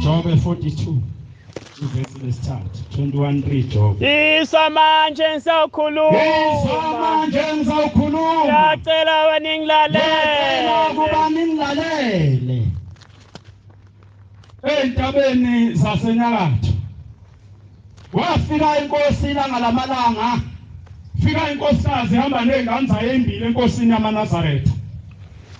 Job 42, verse lesithathu, 21 read Job. Isamanje ngisawukhuluma. Isamanje ngisawukhuluma. Ngiyacela wena ngilalele. Ngiyacela ukuba ningilalele. Entabeni zasenyakatho. Wafika inkosi ngalamalanga. Fika inkosikazi ihamba nezingane zayo ezimbili enkosini amaNazaretha.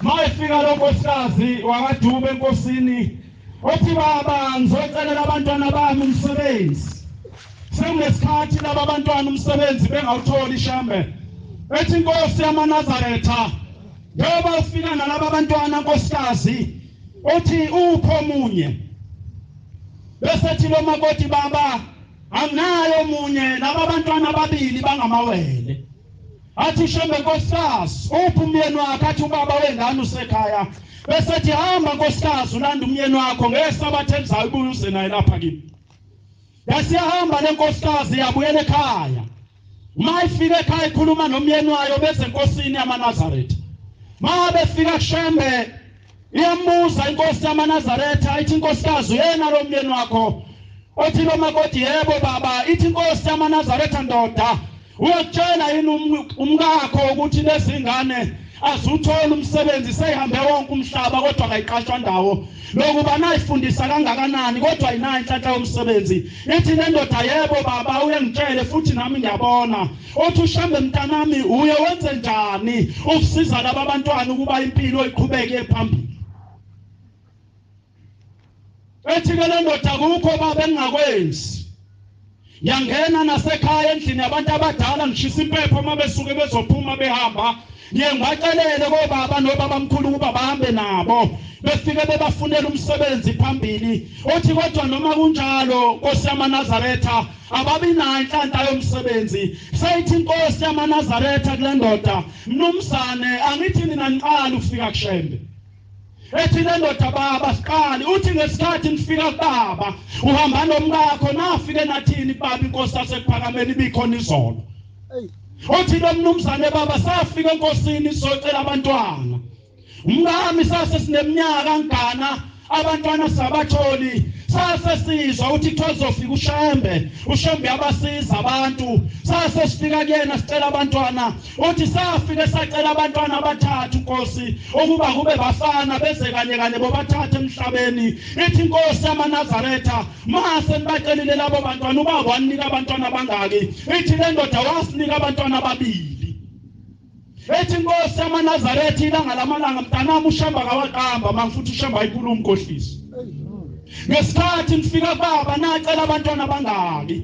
Mayifika lo nkosikazi wakadube enkosini. Othi baba ngizocelela abantwana bami umsebenzi. Sekunesikhathi laba abantwana umsebenzi bengawutholi ishambe. Ethi inkosi yamaNazaretha, ngoba ufika nalabo abantwana nkosikazi, uthi upho munye. Bese thi lo makoti baba, anginayo munye laba abantwana ababili bangamawele. Athi shambe nkosikazi, upho umyeni wakhe, athi ubaba wengane usekhaya. Bese thi hamba nkosikazi ulanda umyeni wakho ngesabatha elizayo ubuye uze naye lapha kimi. Yasiyahamba le nkosikazi yabuyela ekhaya. Mayifika ekhaya ikhuluma nomyeni wayo bese enkosini yamaNazaretha. Mabefika kushembe iyambuza inkosi yamaNazaretha, ithi inkosikazi uyena lo myeni wakho? Othi lo makoti yebo baba. Ithi inkosi yamaNazaretha, ndoda uyotshela yini umkakho ukuthi lezi ngane azuthola umsebenzi seyihambe wonke umhlaba kodwa akayiqashwa ndawo lokuba nayifundisa kangakanani kodwa ayinayo inhlanhla yomsebenzi? Ithi le ndoda yebo baba uyangitshele futhi nami ngiyabona. Othi ushambe mntanami uye wenze njani ukusiza laba abantwana ukuba impilo iqhubeke phambili? Ethi ke le ndoda kukho baba engakwenzi. Yangena nasekhaya endlini yabantu abadala ngishisa impepho mabesuke bezophuma behamba. Ngiyengacelele kobaba nobaba mkhulu ukuba bahambe nabo befike bebafunela umsebenzi phambili. Othi kodwa noma kunjalo Nkosi yamaNazaretha ababi nayo inhlanhla yomsebenzi. Seyithi inkosi yamaNazaretha kule ndoda, mnumzane angithi nina niqala ukufika kushembe. Ethi le ndoda baba siqali. Uthi ngesikhathi nifika kubaba uhamba nomkakho nafike nathini baba inkosi yasekuphakameni ibikhona izolo. Uthi lo mnumzane baba safika enkosini socela abantwana. Umngami sase sineminyaka ngana abantwana sabatholi. Sase sizwa uthi kuzofika ushembe abasiza abantu. Sase sifika kuyena sicela abantwana. Uthi safike sacela abantwana abathathu Nkosi ukuba kube bafana beze kanye bobathathe emhlabeni. Ithi inkosi yamaNazaretha mase nibacelile labo bantwana ubaba wanika abantwana bangaki? Ithi le ndoda wasinika abantwana ababili. Ethi inkosi yamaNazaretha ilanga lamalanga mntanami ushamba kawaqamba mangifuthi ushamba ayikhuluma umkhohlisi. Ngesikhathi nifika baba nacela abantwana bangaki?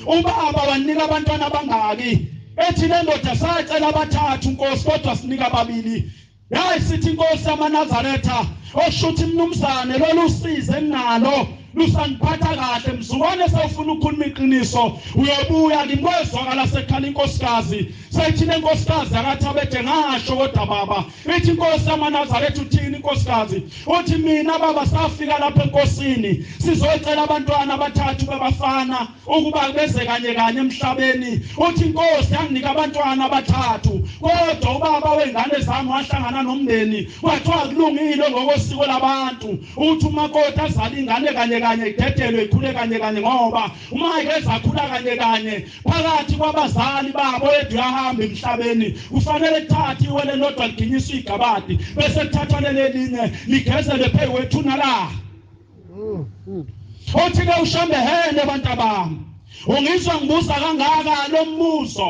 Ubaba wanika abantwana bangaki? Ethi le ndoda sacela abathathu Nkosi kodwa sinika ababili. Yayisithi inkosi amaNazaretha oshuthi mnumzane lolusize nalo lusangiphatha kahle mzukwane sewufuna ukukhuluma iqiniso uyobuya ngimkwezwakala sekhala inkosikazi sethi lenkosikazi akathi abethe ngasho kodwa baba ithi inkosi amaNazaretha uthini inkosikazi uthi mina baba safika lapha enkosini sizocela abantwana abathathu bebafana ukuba beze kanye kanye emhlabeni uthi inkosi yanginika abantwana abathathu kodwa ubaba wengane zami wahlangana nomndeni wathiwa kulungile ngokosiko labantu uthi umakoti azala ingane kanye kanye idedelo ikhule kanye kanye ngoba uma ezakhula kanye kanye phakathi kwabazali babo edu yahamba emhlabeni kufanele thathi iwele lodwa liginyiswe igabadi bese kuthathwa lelinye ligezele phewethuna la uthi ke ushambe hene abantu abami ungizwa ngibuza kangaka lo mbuzo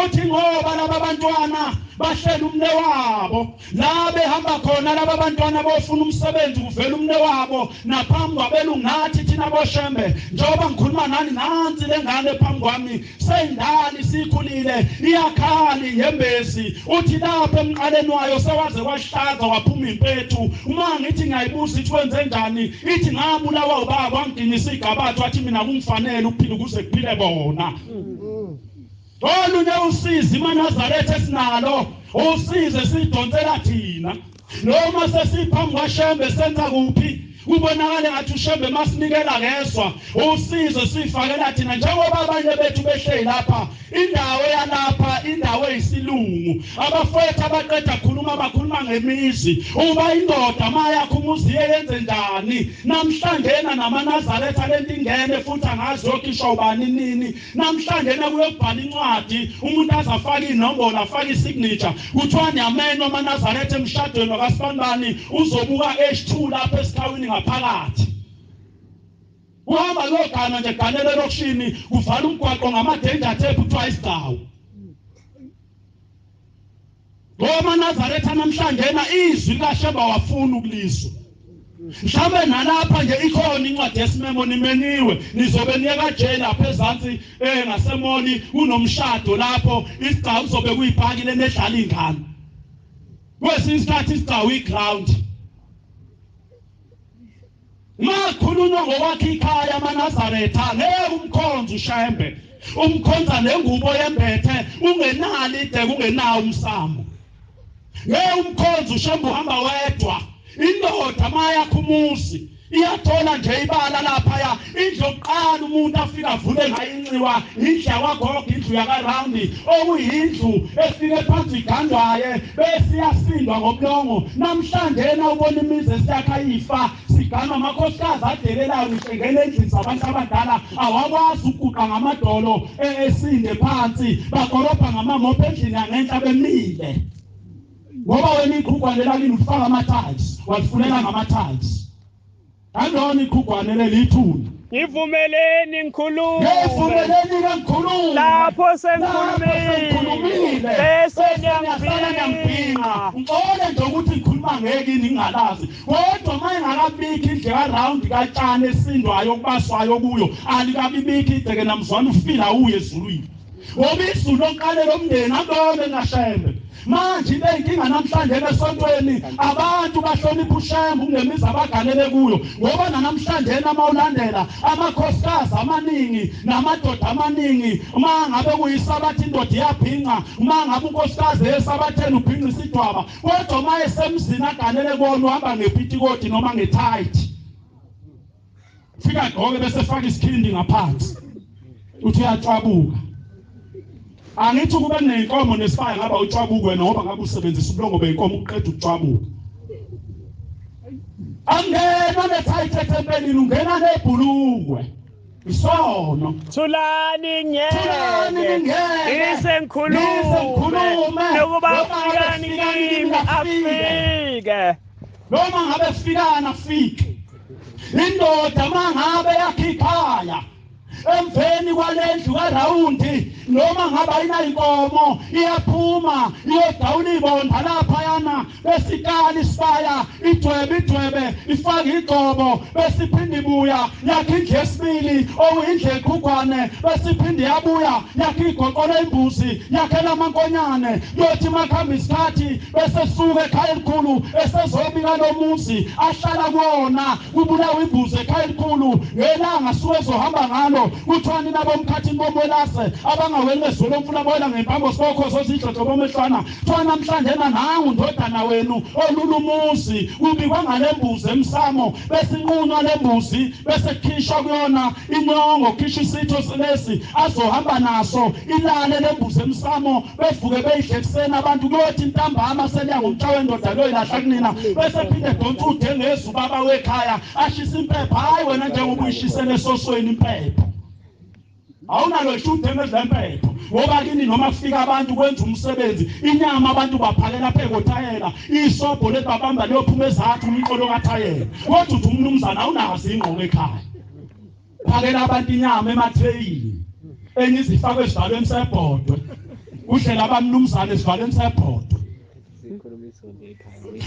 uthi ngoba laba bantwana bahlela umne wabo la behamba khona laba bantwana bofuna umsebenzi kuvela umne wabo naphambi kwabelungu nathi thina boshembe njengoba ngikhuluma nani nansi lengane phambi kwami seyindala isikhulile iyakhali ihembezi uthi lapha emqaleni wayo sewaze wahlaza waphuma impethu uma ngithi ngiyayibuza ithi wenze njani ithi ngabulawa ubaba wanginisa igabadi wathi mina kungifanele ukuphila ukuze kuphile bona olunye usizi amaNazaretha esinalo usize sidonsela thina noma sesiphambi kwashembe senza kuphi kubonakala ngathi ushembe masinikela ngeswa usize sifakela thina njengoba abanye bethu behleli lapha indawo yalapha indawo eyisilungu abafowethu abaqeda khuluma bakhuluma ngemizi uba indoda mayakho umuzi yenze njani namhlanje namaNazaretha lento ingene futhi angazi yokisho ubani nini namhlanje kuyobhala incwadi umuntu azafaka inombolo afaka isignature kuthiwa nyameno amaNazaretha emshadweni kaSibandani uzobuka H2 lapha esikhawini ngaphakathi uhamba logana nje ganele lokushini kuvala umgwaqo ngamadenja tape kuthiwa isigcawu amaNazaretha namhlanje izwi kaShemba wafuna ukulizwa mhlawumbe nalapha nje ikhona incwadi yesimemo nimeniwe nizobe niye kajele lapha ezansi ngasemoli kunomshado lapho isigcawu uzobe kuyibhakile nedlala ingane kwesinye isikhathi isigcawu iground makhulunywa ngokwakhe ikhaya amaNazaretha ngeke umkhonza ushembe umkhonza nengubo yembethe ungenali ide kungenawo umsamo ngeke umkhonza ushembe uhamba wedwa indoda mayakho umuzi iyathola nje ibala lapha ya indlu yokuqala umuntu afika avule ngayo inxiwa indlu kwagogo indlu yakaRoundi okuyindlu efike phansi igandwaye bese iyasindwa ngomlongo namhlanje ubona imizi esiyakha ifa siganwa amakhosikazi adelelayo ngishengele endlini zabantu abadala awakwazi ukuguqa ngamadolo esinde phansi bakolopha ngamamopho endlini yangenhla bemile ngoba wena ikhukwane lakini ufaka ama-tiles walifunela ngama-tiles andona ikhukwane lelithuna Ngivumeleni ngikhulume lapho sengikhulumile bese ngiyambinga ngicole nje ukuthi ngikhuluma ngekini ngingalazi kodwa maye ngakabiki indle kaRoundi katshane esindwayo okubaswayo kuyo alikabibiki ideke namzwana ufila uye ezulwini ngoba izulu lokuqale lomndeni abone ngashembe manje inkinga namhlanje esontweni abantu bahlonipha ushembe ungemizi abaganele kuyo ngoba namhlanje amawulandela amakhosikazi amaningi namadoda amaningi uma ngabe kuyisabathi indoda iyabhinqa uma ngabe unkosikazi esabatheni ubhinqa isidwaba kodwa uma esemzini aganele kona uhamba ngepitikoti noma ngethayithi fika gqoke bese faka isikhindi ngaphansi uthi uyatshwabuka angithi kube nenkomo nesifaya ngaba utshwabukwe ngoba ngabe usebenzisa ubulongo beyinkomo uqeda ukutshwabuka angena nethayithi etempelini ungena nebhulungwe isono thulani ngeke ngisengikhulume nokuba fikani kimi afike noma ngabe fikana afike indoda mangabe yakhe ikhaya emveni kwalendlu karawundi noma ngaba inayinkomo iyaphuma iyodawula ibonda lapha yana besikali isibaya idwebe ifaka igcobo besiphinde ibuya yakhe indlu yesibili okuyindlu eqhugwane besiphinde yabuya yakhe igoqola imbuzi yakhe lamankonyane yothi makhamba isikhathi bese suka ekhaya elikhulu esezobika lomuzi ahlala kuona kubulawa imbuzi ekhaya elikhulu ngelanga suke ezohamba ngalo kuthwani nabo emkhathini bomolase abangaweli ezolo mfuna boyela ngempambo sokho sozidlodlo bomehlwana thwa namhlanje nangu ndodana wenu olula umuzi kubikwa ngale mbuzi emsamo besinqunywa le mbuzi bese kukhishwa kuyona inyongo khishwa isitho lesi azohamba naso ilale le mbuzi emsamo bevuke beyidle kusena abantu kuyothi intambama seliya ngomtsha wendoda lo ilahla kunina bese phinde donsa ude ngezu baba wekhaya ashisa impepha hayi wena njengoba uyishisele esosweni impepha awunalo ishude ngezempepho ngoba kini noma kufika abantu kwenza umsebenzi inyama abantu baphakela phekothayela isobho lebabamba leyophuma ezathu umqolo kathayela kodwa uthi umnumzana awunazi ingqoko ekhaya phakela abantu inyama ematheyini enye izifakwe esivalweni sebhodwe udlela abamnumzana esivalweni sebhodwe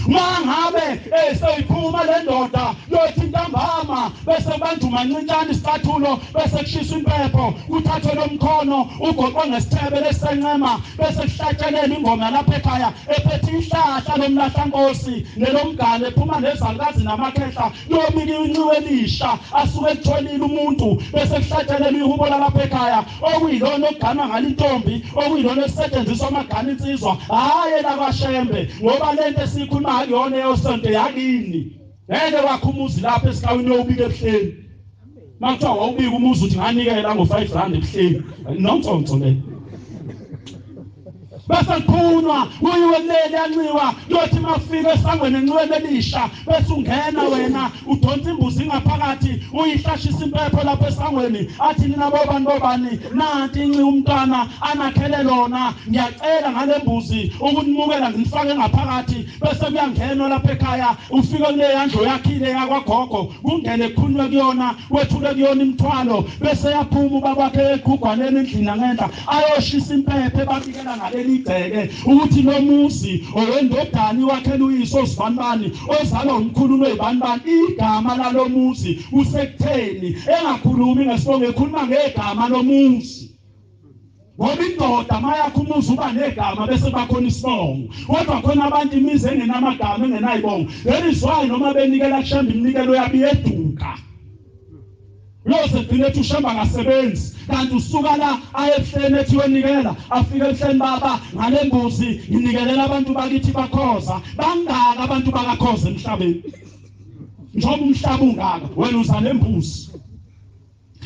mangabe seyiphuma le ndoda yothi intambama bese banduma ncincane isicathulo bese kushisa impepho kuthathwe lomkhono ugoqwe ngesithebe lesencema bese kuhlatshelela ingoma lapha ekhaya ephethe ihlahla lomlahlankosi nelomgane ephuma nezalukazi namakhehla yomike inxiwe elisha asuke etholile umuntu bese kuhlatshelela ihubo lapha ekhaya okuyilona okuganwa ngalintombi okuyilona esisetshenziswa amagane insizwa hayi lakwashembe ngoba lento esikhuluma ngayona eyosonto yakini ngeke wakhumuzi lapha esikawini yobika ebuhleni makuthiwa wawubika umuzi uthi nganikela ngo5 rand ebuhleni nontsonto le bese kuphunwa kuyiwe kuleli yanciwa yothi mafika esangweni enxiweni elisha bese ungena wena udonsa imbuzi ngaphakathi uyihlashisa impepho lapha esangweni athi nina bobani nanti inci umntwana anakhele lona ngiyacela ngale mbuzi ukunimukela ngifake ngaphakathi bese kuyangenwa lapha ekhaya ufike kule yandlo yakhile yakwagogo kungene ekhulunywe kuyona wethule kuyona imithwalo bese yaphuma ubabakhe egugwaneni endlini ngenhla ayoshisa impepho babikela ngaleli igceke ukuthi lo muzi owendodani wakhe luyiso sibanibani ozalwa umkhulu wezibanibani igama lalo muzi usekutheni engakhulumi ngesibongo ekhuluma ngegama lo muzi ngoba indoda mayakho umuzi uba negama bese bakhona isibongo kodwa khona abantu imizi engenamagama engenayibongo lelizwayo noma benikela kushamba iminikelo yabiyeduka Yose dilethi ushamba ngasebenzi kanti usuka la ayehleni ethi wenikela afike ehleni baba ngale mbuzi inikelela abantu bakithi baKhoza bangaka abantu bakaKhoza emhlabeni njoba umhlaba ungaka wena uzale mbuzi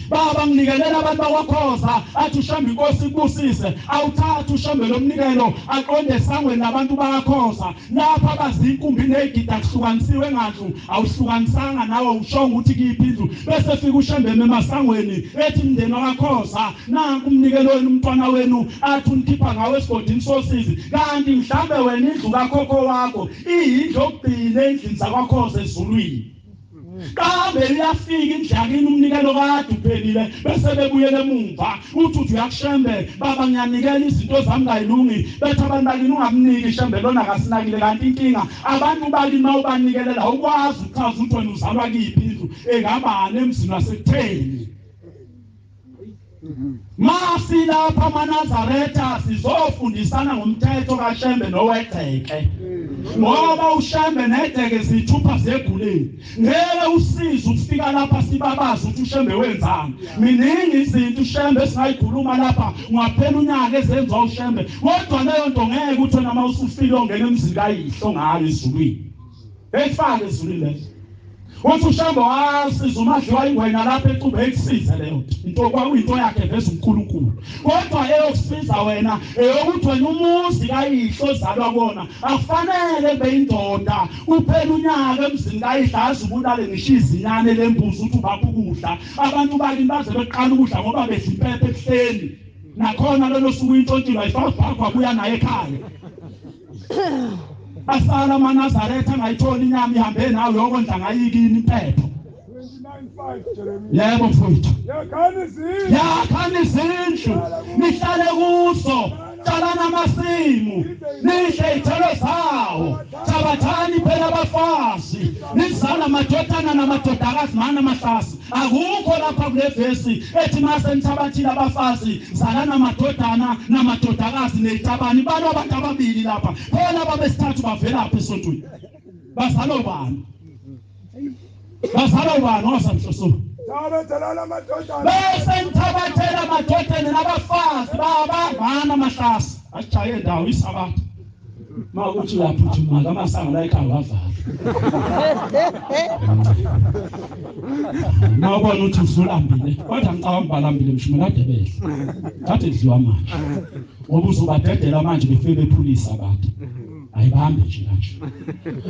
baba nginikelela abantu bakwaKhoza athi ushamba inkosi ibusise awuthatha ushambe lomnikelo aqonde esangweni nabantu bakaKhoza lapha bazinkumbi negida kuhlukanisiwe ngandlu awuhlukanisanga nawe ushonga ukuthi kuyiphi indlu bese fika ushambe emasangweni ethi imndeni wakaKhoza nanku umnikelo wenu umntwana wenu athi unikhipha ngawe esigodini sosizi kanti mhlambe wena indlu kakhokho wakho iyindlu okugcina endlini zakwaKhoza ezulwini kambe liyafika indlakini umnikelo kade uphelile bese bebuyele emuva uthi uyakushembe baba ngiyanikela izinto zami ngayilungi bethi abantu bakini ungamniki ishembe lona akasinakile kanti inkinga abantu bakini mawubanikelela ukwazi uchaza ukuthi wena uzalwa kiphi indlu engabani emzini wasekutheni Masi lapha amaNazaretha sizofundisana ngomthetho kaShembe noweGeke ngoba uShembe neGeke zithupha zeguleni ngeke usize ukufika lapha sibabaza ukuthi uShembe wenzani miningi izinto uShembe singayikhuluma lapha ngaphela unyaka ezenziwa uShembe kodwa leyo nto ngeke uthi wena mawusufika ongena emzini kayihlo ngayo ezulwini efake ezulwini lezo Uthi uShembe wasiza umadliwa ingwenya lapha eCube ekisize leyo into kwakuyinto yakhe veza uNkulunkulu kodwa eyokusiza wena eyokuthi wena umuzi kayihlo ozalwa kona akufanele beyindoda kuphela unyaka emzini kayidlaza ubulale ngishiza inyane lembuzi uthi ubapha ukudla abantu bakini baze beqala ukudla ngoba bedla impepho ehleni nakhona lelo suku intontilo ayifakwa buya naye ekhaya Asala amaNazaretha ngayithola inyama ihambe nawe yokondla ngayikini impepho yebo mfowethu Yakhani izindlu nihlale kuso tshalana amasimu nidle ithelo zawo thabathani phela abafazi nizala amadodana namadodakazi mana amahlasi akukho lapha kule vesi ethi mase nithabathile abafazi zalana amadodana namadodakazi nezitabani balo abantu ababili lapha phela babesithathu bavelapha esontweni bazalo bani osamhloso bese nithabathela amadodana nabafazi babangana amahlasi ajaye ndawo isabatha makuthi uyaphuthuma ngamasanga la ekhaya wavala nawubona ukuthi usulambile kodwa ngicabanga balambile mshumela debele thathe idliwa manje ngoba uzobadedela manje befike bephulisa abantu ayibahambe nje kanje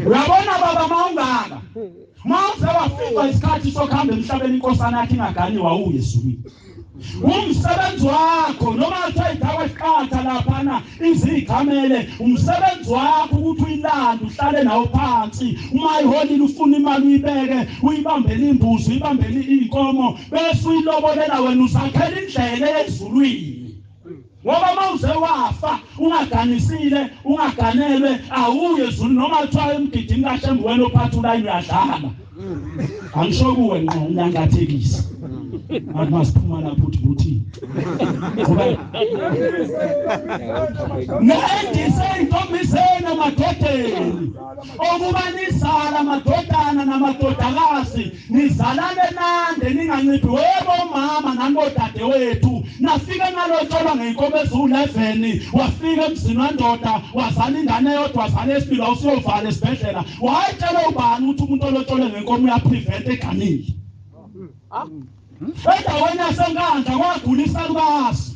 uyabona baba mawungaka mawuze wafika isikhathi sokuhamba emhlabeni inkosana yakhe ingaganiwa uYesuzwini umsebenzi wakho noma uthayidawa esiqatha laphana izigcamele umsebenzi wakho ukuthi uyilanda uhlale nawo phansi uma iholile ufuna imali uyibeke uyibambele imbuzi uyibambele inkomo bese uyilobolela wena uzakhela indlela ezulwini ngoba mawuze wafa ungaganisile ungaganelwe awuye ezulwini noma uthiwa emgidini kaHlembe wena ophatha ulayini uyadlala angisho kuwe ngqo unyangathekisa abantu masiphuma lapho uthi ngoba ngendise intombizeni amadodeni okuba nizala amadodana namadodakazi nizalane nande ninganciphi webo mama nanodade wethu nafika nalotsholwa ngeyinkomo ezu-11 wafika emzini wendoda wazala ingane yodwa wazala esibili usiyovala esibhedlela wayitshela ubani ukuthi umuntu olotsholwe ngenkomo uyaprevent eganile endaweni yasenkandla kwagula isalukazi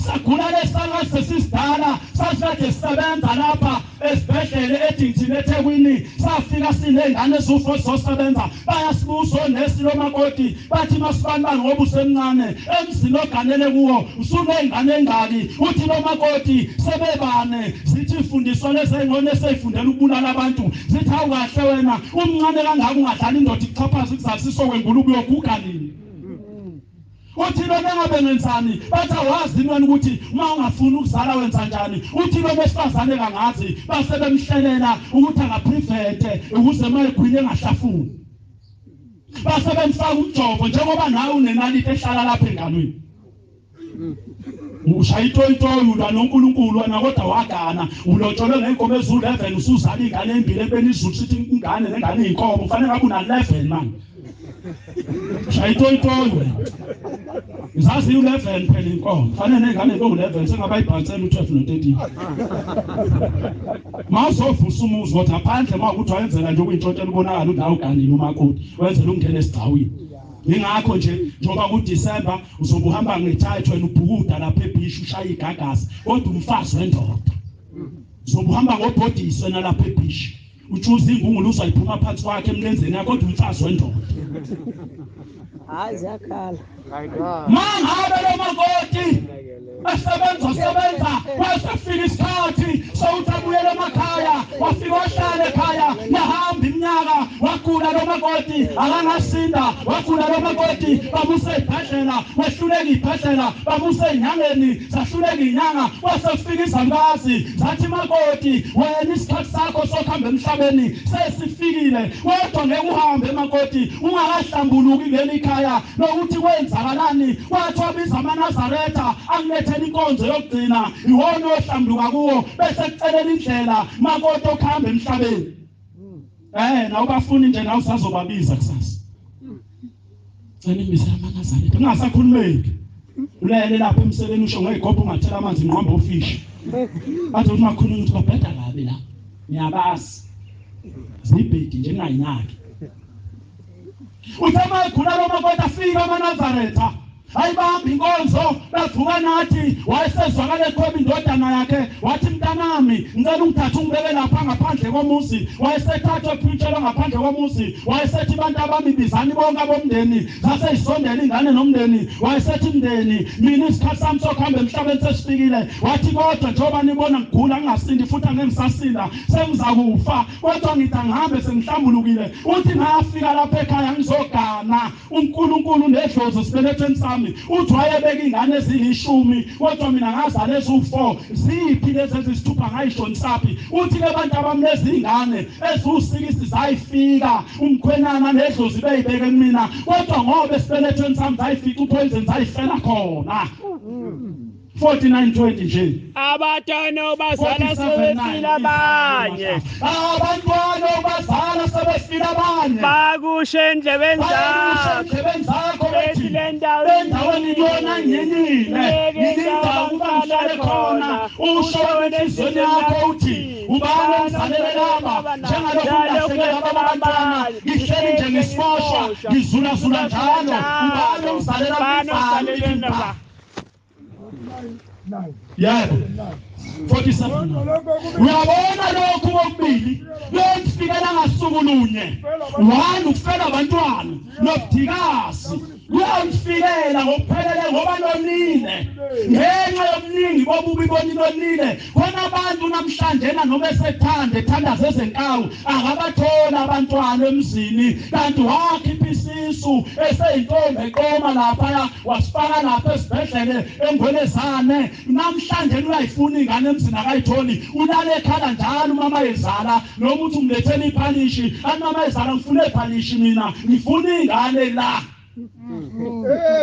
sagula lesalukazi sesisidala sasikade sisebenza lapha esibhedlela edingithini eThekwini safika sinengane ezufo zosebenza bayasibuza onesi lomakoti bathi masibani ngoba usemncane emzini oganele kuwo usunengane engaki uthi lomakoti sebebane zithi ifundiswa lezengone eseyifundela ukubulala abantu zithi awukahle wena umncane kangaka ungadlala indoda ichaphaza ikuzasiso kwengulubu yoguga nini uthi lo nengabe ngenzani bathi awazi wena ukuthi uma ungafuni ukuzala wenza njani uthi lo besifazane kangazi base bemhlelela ukuthi angaprevent ukuze mayigwile engahlafuni base bemfaka umjovo njengoba nawe unenalite ehlala lapha enganweni ushaya itoyitoyi ulwa noNkulunkulu wena kodwa wagana ulotsholwe ngenkomo ezu-11 usuzala ingane embili ebeni izulu sithi ingane nengane iyinkomo kufanele ngabe una-11 manje ushaya itoyitoyi wena Ngizazi u11 phela inkomo. Kufanele nengane ngo11 sengabayibhansela u12 no13. Mawuzovusa umuzi ngoba ngaphandle makuthi wayenzela nje ukuyintshontshelwa ubonakala unawo ganile umakoti. Wenzela ungena esigcawini. Ngingakho nje njengoba kuDisemba uzobe uhamba ngethayi wena ubhukuda lapha eBhishi ushaya igagasi kodwa umfazi wendoda. Uzobe uhamba ngobhodisi wena lapha eBhishi. Uchuza ingungulu uzayiphuma phansi kwakhe emlenzeni yakho kodwa umfazi wendoda. Hayi zakhala. Mangabe lo makoti asebenza wasefika isikhathi sowutabuyela emakhaya wafika wahlala ekhaya yahamba iminyaka wagula lo makoti akangasinda wagula lo makoti bamuse ibhedlela wehluleka ibhedlela bamuse inyangeni zahluleka inyanga wasefika izalukazi zathi makoti wena isikhathi sakho sokuhamba emhlabeni sesifikile kodwa ngeke uhambe emakoti ungakahlambuluki ngeli khaya lokuthi kwenzakalani wathi wabiza amaNazaretha angilethela inkonzo yokugcina iwona ohlambuka kuwo bese kucelela indlela makoti okuhamba emhlabeni na ubafuni nje na usazobabiza kusasa cela imbizela amaNazaretha ungasakhulumeki ulele lapha emseleni usho ngegobho ungathela amanzi ngqombe ofishi athi uthi makhuluma ukuthi babheda kabi la ngiyabazi zibhedi nje ngayinyaki uthama ekhula lo makoti afika amaNazaretha ayibamba inkonzo bavuka nathi wayesezwakala eqhweba indodana yakhe wathi mntanami ngicela ungithathe ungibeke lapha ngaphandle komuzi wayesethatha ephuthelwa ngaphandle komuzi wayesethi abantu abami bizani bonke abomndeni saseyisondela ingane nomndeni wayesethi mndeni mina isikhathi sami sokuhamba emhlabeni sesifikile wathi kodwa njengoba nibona ngigula ngingasindi futhi angengisasinda sengizakufa kodwa ngithi angihambe sengihlambulukile uthi ngafika lapha ekhaya ngizogana uNkulunkulu nedlozi sibelethweni sami uthi wayebeka ingane ezilishumi kodwa mina ngazala ezu4 ziphi lezi ezisithupha ngayisho nisaphi uthi ke abantu abamlezi ingane ezu60 zayifika umkhwenana nedlozi beyibeke kumina kodwa ngoba esibelethweni sami zayifika upoison zayifela khona 49:20 nje Abatwana bazala sebefile abanye. Abantwana bazala sebefile abanye. Bakushe endlebeni zakho. Bethi le ndaweni yona nyenile. Ngilinda ukuhlale khona. Usho wenhlizweni yakho uthi ubani umzalele laba njengalokho abantwana ngihleli nje ngisimoshwa ngizula njalo ubani umzalele laba. Yebo 47 uyabona lokhu kokubili lokufika ngasuku lunye 1 ukufela abantwana nokudikazi uyamfilela ngokuphelele ngoba lonile ngenxa yomningi bobubi bonilonile khona abantu namhlanje noma ethandaza ezenkawu akabathola abantwana emzini kanti wakhipha isisu eseyintombi eqoma lapha wasifaka lapha esibhedlele engwelezane namhlanje uyayifuna ingane emzini akayitholi ulale ekhala njalo mama ezala noma uthi umlethele iphalishi mama ezala ngifuna iphalishi mina ngifuna ingane la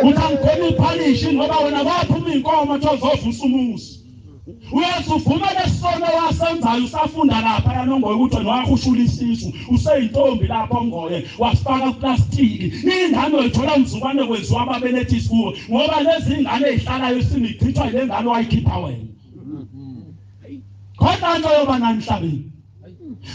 uthangkhona iphalishi ngoba wena waphuma inkomo thozovusa umusi uyazuvuma lesono wasenzayo usafunda lapha yanongoye ukuthi nowakushula isisu useyintombi lapha ongoye wasifaka plastic ingane oyithola umzukwane kwenziwa ababelethi kuwo ngoba lezi ingane ezihlalayo isinichithwa ile ngane wayikhipha wena kodwa nje yoba namhlabeni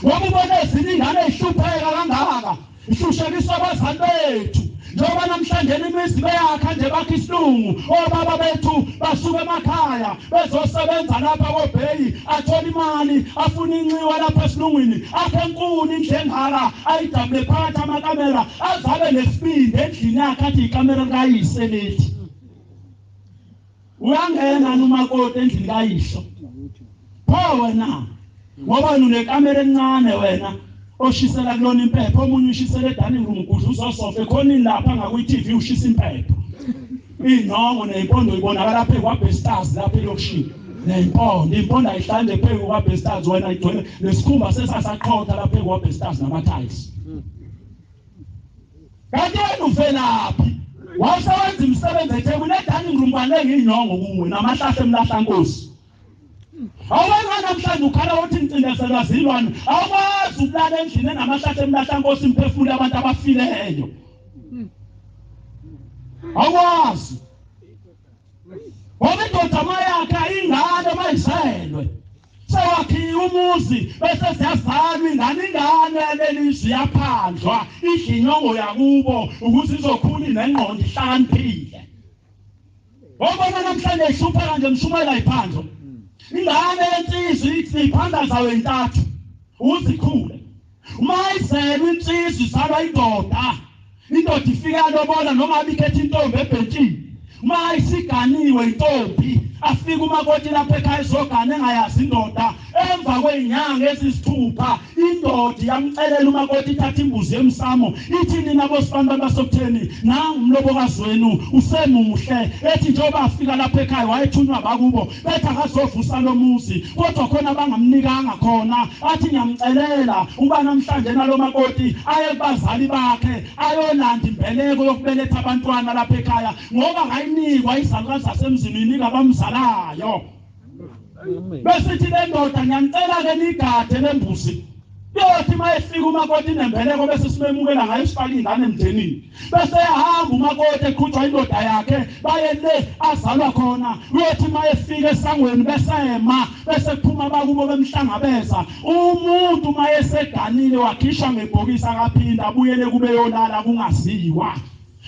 ngoba ubone ezinye ingane ezihlupheka kangaka ihlushekiswa abazali bethu njengoba namhlanje imizi beyakha nje bakhe isilungu obaba bethu basuka emakhaya bezosebenza lapha koBheyi athola imali afuna inxiwa lapha esilungwini akhe enkulu indlengala ayidabule phakathi amakamera azabe nesibindi endlini yakhe athi ikamera likayise lethi uyangena nomakoti endlini kayisho pho wena ngoba unekamera encane wena oshisela kulona impepho omunye ushisela edining room kudla uzosofa khona lapha ngaku TV ushisa impepho inongo nempondo ibonakala phe kwaBestars lapha elokushini nempondo ayihlanje phe kwaBestars wena igcwele lesikhumba sesasaqhotha lapha kwaBestars namathayisi kanti wena uvelaphi wasewenza imisebenzi ethekwini edining room banenge inongo kuwe namahlahla emlahla nkosi awona namhlanje ukhala uthi incindezelwa zilwane awukwazi ukulala endlini enamahlahla emlahla nkosi imphefumule abantu abafileyo awukwazi ngoba indoda mayakhe ingane mayizelwe sewakhiwa umuzi bese siyazalwa ingane lelizwi yaphandlwa idlinyongo yakubo ukuthi izokhula inengqondo ihlakaniphile ngoba namhlanje ihlupheka nje mshumayela iphandlo ingane yensizwe iphanda zawe entathu uzikhule mayizelwe insizwe izalwa indoda ifika lobola noma abikhetha intombi ebhentshini mayisiganiwe intombi afika umakoti lapha ekhaya izogana engayazi indoda emva kwenyanga ezisithupha indoda yamcelela umakoti ithatha imbuzi yemsamo ithi nina bosifana basokutheni nangu umlobokazi wenu usemuhle ethi njengoba afika lapha ekhaya wayethunywa bakubo bethi akazovusa lomuzi kodwa khona bangamnikanga khona athi ngiyamcelela uba namhlanje nalo makoti aye kubazali bakhe ayolanda imbeleko yokubeletha abantwana lapha ekhaya ngoba ngayinikwa izalukazi zasemzini inika abamzalayo besithi le ndoda ngiyacela ke nigade lembuzi yothi mayefika umakoti nembeleko bese simemukela ngayo sifaka ingane emndenini bese yahamba umakoti eqhutshwa indoda yakhe baye le azalwa khona yothi mayefika esangweni besema bese kuphuma bakubo bemhlangabeza umuntu mayeseganile wakhishwa ngebhokisi akaphinda abuyele kube yolala kungaziwa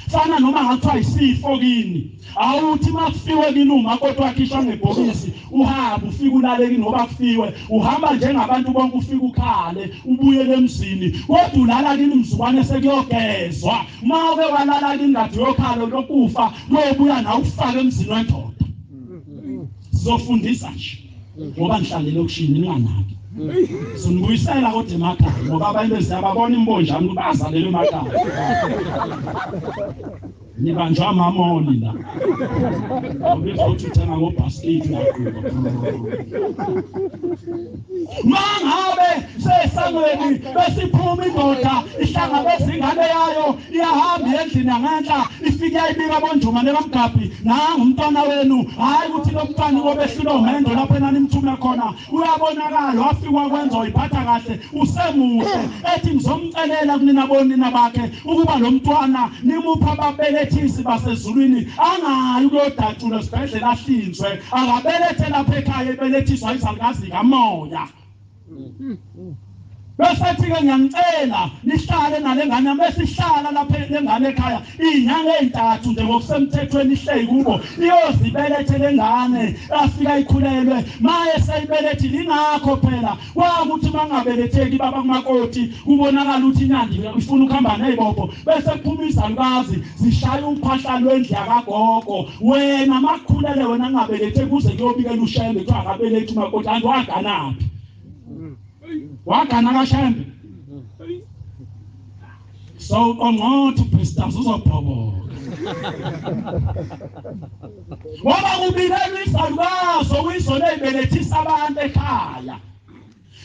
Fana noma ngathiwa isifo kini. Awuthi makufiwe kini uma kodwa akhishwa ngebhokisi, uhamba ufika ulaleki noba kufiwe, uhamba njengabantu bonke ufika ukhale, ubuye emzini. Kodwa ulala kini mzukwane sekuyogezwa. Mawuke walala kini ngathi yokhalo lokufa, lobuya na ufake emzini wendoda. Sizofundisa nje. Ngoba ngihlangene okushini ninganaki. Sinibuyisela kodwa emakhaya ngoba abantu siyababona imbonjana ukuthi bazalelwe emakhaya. Nibanjwa amamoli la. Ngoba uthenga ngobasket nakubo. Mangabe sesangweni besiphuma indoda ihlanga bezingane yayo iyahamba endlini yangenhla ifika ibika bonjumane kaMgabhi nanga umntwana wenu hayi ukuthi lo mntwana ngobehlula umendo lapho enani imthume khona uyabonakala wafika kwenza uyiphatha kahle usemuhle ethi ngizomcelela kunina bonina bakhe ukuba lo mntwana nimupha ababelethisi basezulwini angayi ukuyodacula esibhedlela ahlinzwe akabelethe lapha ekhaya ebelethiswa izalukazi kamoya. Besethi-ke ngiyangicela nihlale nalengane besihlala lapha lengane ekhaya izinyanga ezintathu nje ngokusemthethweni ihleli kubo iyozibelethe lengane afika ikhulelwe maye seyibelethe lingakho phela kwakuthi mangabeletheki baba kumakoti kubonakala ukuthi inyandi ifuna ukuhamba nezibopho bese kuphuma izalukazi zishaya uphahla lwendlu yakagogo wena makukhulele wena ngabeletheki kuze kuyobikela ushembe kuthiwa akabelethi umakoti kanti waganaphi wakana kashembe. So ongothi pastors uzobhoboka. Waba kubinelwa isalukazi uyizona ezibelethisa abantu ekhaya.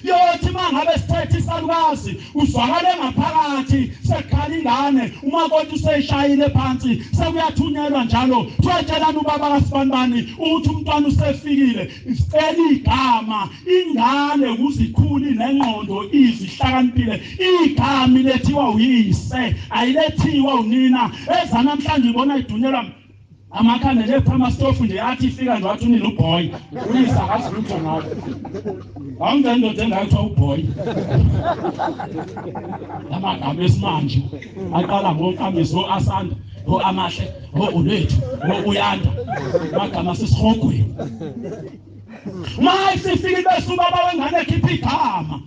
Yothi mangabe sithethe isalukazi uzwakale ngaphakathi sekhala ingane umakoti useshayile phansi sekuyathunyelwa njalo tshetshelana ubaba kaSibanibani uthi umntwana usefikile isicela igama ingane ukuzikhuli nengqondo izihlakaniphile igama lethiwa uyise ayilethiwa unina ezanamhlanje ibona idunyelwa amakhanda lephama stofu nje athi ifika nje wathi unina uboy uyisa akazi lutho ngawo awungendoda engayithiwa uboy amagama esimanje aqala ngokambiso asanda amahle ulethu uyanda magama sesihogweni mayisifike bese ubaba wengane ekhipha igama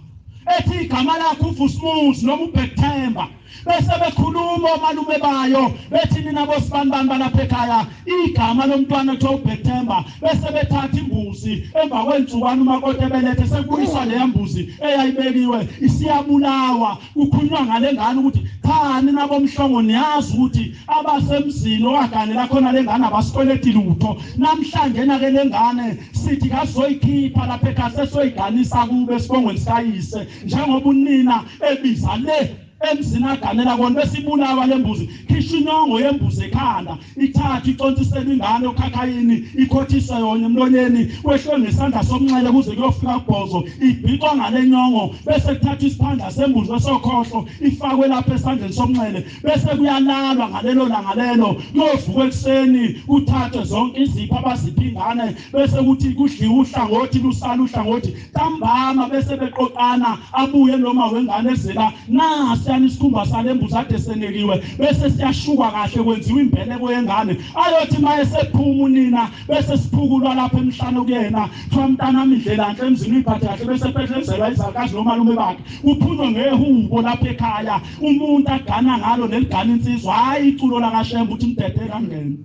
ethi igama lakho uVusumuzi noma uBhethemba bese bekhuluma omalume bayo bethi nina boSibanibani balapha ekhaya igama lomntwana kuthiwa uBhethemba bese bethatha imbuzi emva kwensukwana umakoti ebelethe sekubuyiswa leya mbuzi eyayibekiwe isiyabulawa kukhulunywa ngale ngane ukuthi cha nina bomhlongo niyazi ukuthi abasemzini owaganela khona lengane abasikweleti lutho namhlanje na ke lengane sithi kasoyikhipha lapha ekhaya sesoyiganisa kube sibongweni sikayise njengoba unina ebiza le emzini aganela kona besibulawa lembuzi khisha inyongo yembuzi ekhanda ithatha icontisela ingane okhakhayini ikhothisa yona emlonyeni kwehlwe ngesandla somnxele kuze kuyofika kubhozo ibhiqwa ngale nyongo bese kuthatha isiphandla sembuzi esokhohlo ifakwe lapha esandleni somnxele bese kuyalalwa ngalelo langalelo kuyovuka ekseni kuthathwe zonke izipho abazipha ingane bese kuthi kudliwa uhlangothi lusala uhlangothi ntambama bese beqoqana abuye noma wengane ezela yani isikhumba salembuzi ade senekiwe bese siyashuka kahle kwenziwa imbeleko yengane ayothi maye sephuma unina bese siphukulwa lapha emhlane kuyena kuthiwa mntanami indlela enhle emzini uyiphathe kahle bese phehlezelwa izakazi nomalume bakhe uphuzwe ngehubo lapha ekhaya umuntu agana ngalo neligana insizwa hayi iculo lakashembe uthi mdedela ngene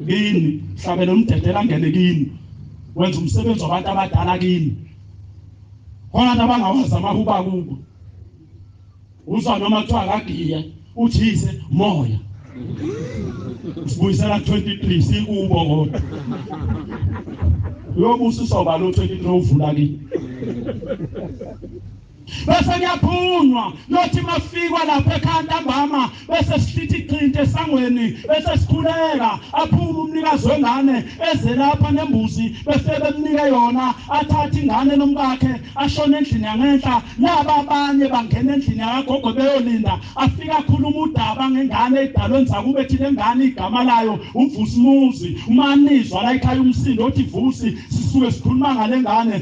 kini hlabela umdedela ngene kini wenza umsebenzi wabantu abadala kini khona abangawazi amahuba kubo uzwa noma kuthiwa akagiya uthise moya sibuyisela 23 sikubo kodwa yobuso soba lo 23 uvula kini bese ngiyaphunywa yothi mafikwa lapha ekhaya ntambama bese sifithi iqinte esangweni bese sikhuleka aphuma umnikazi wengane eze lapha nembuzi bese bemnika yona athatha ingane nomkakhe ashona endlini yangenhla laba abanye bangena endlini yakagogo beyolinda afika akhuluma udaba ngengane edalwe nzakube ethi lengane igama layo uVusumuzi umanizwa la ekhaya umsindo othi Vusi sisuke sikhuluma ngale ngane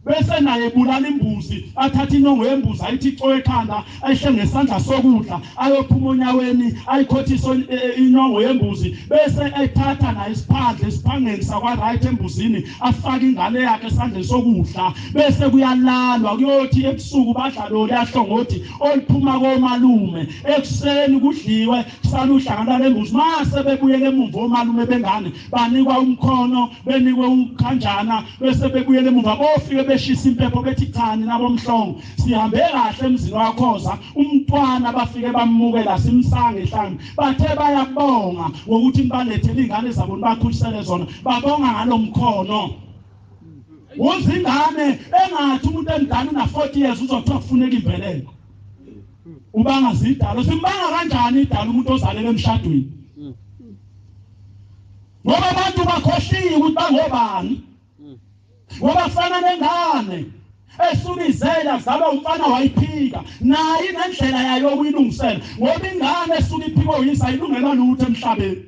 bese naye ebulala imbuzi athatha inongo yembuzi ayithi ico ekhanda ayihle ngesandla sokudla ayophuma onyaweni ayikhothisa inongo yembuzi bese ethatha naye isiphandle esiphangeni sakwa right embuzini afaka ingane yakhe esandleni sokudla bese kuyalalwa kuyothi ebusuku badla lo liyahlongothi oliphuma komalume ekuseni kudliwe kusala uhlangana lembuzi mase bebuyele emuva omalume bengane banikwa umkhono benikwe ukhanjana bese bebuyele emuva bofike beshisa impepho bethi thani nabo mhlongo sihambe kahle emzini waKhoza umntwana bafike bamukela simsange ehlanga bathe bayabonga ngokuthi balethele ingane zabo bakhulisele zona babonga ngalomkhono uzingane engathi umuntu emdala na 40 years uzothiwa kufuneka imbeleko ubanga zidalo simbanga kanjani idalo umuntu ozalele emshadweni ngoba abantu bakhohliwe ukuthi bangobani ngoba fana nengane esulizela zaba umfana wayiphika naye nendlela yayo ukuyilungisela ngoba ingane esuka iphiko uyisa ilungela lutho emhlabeni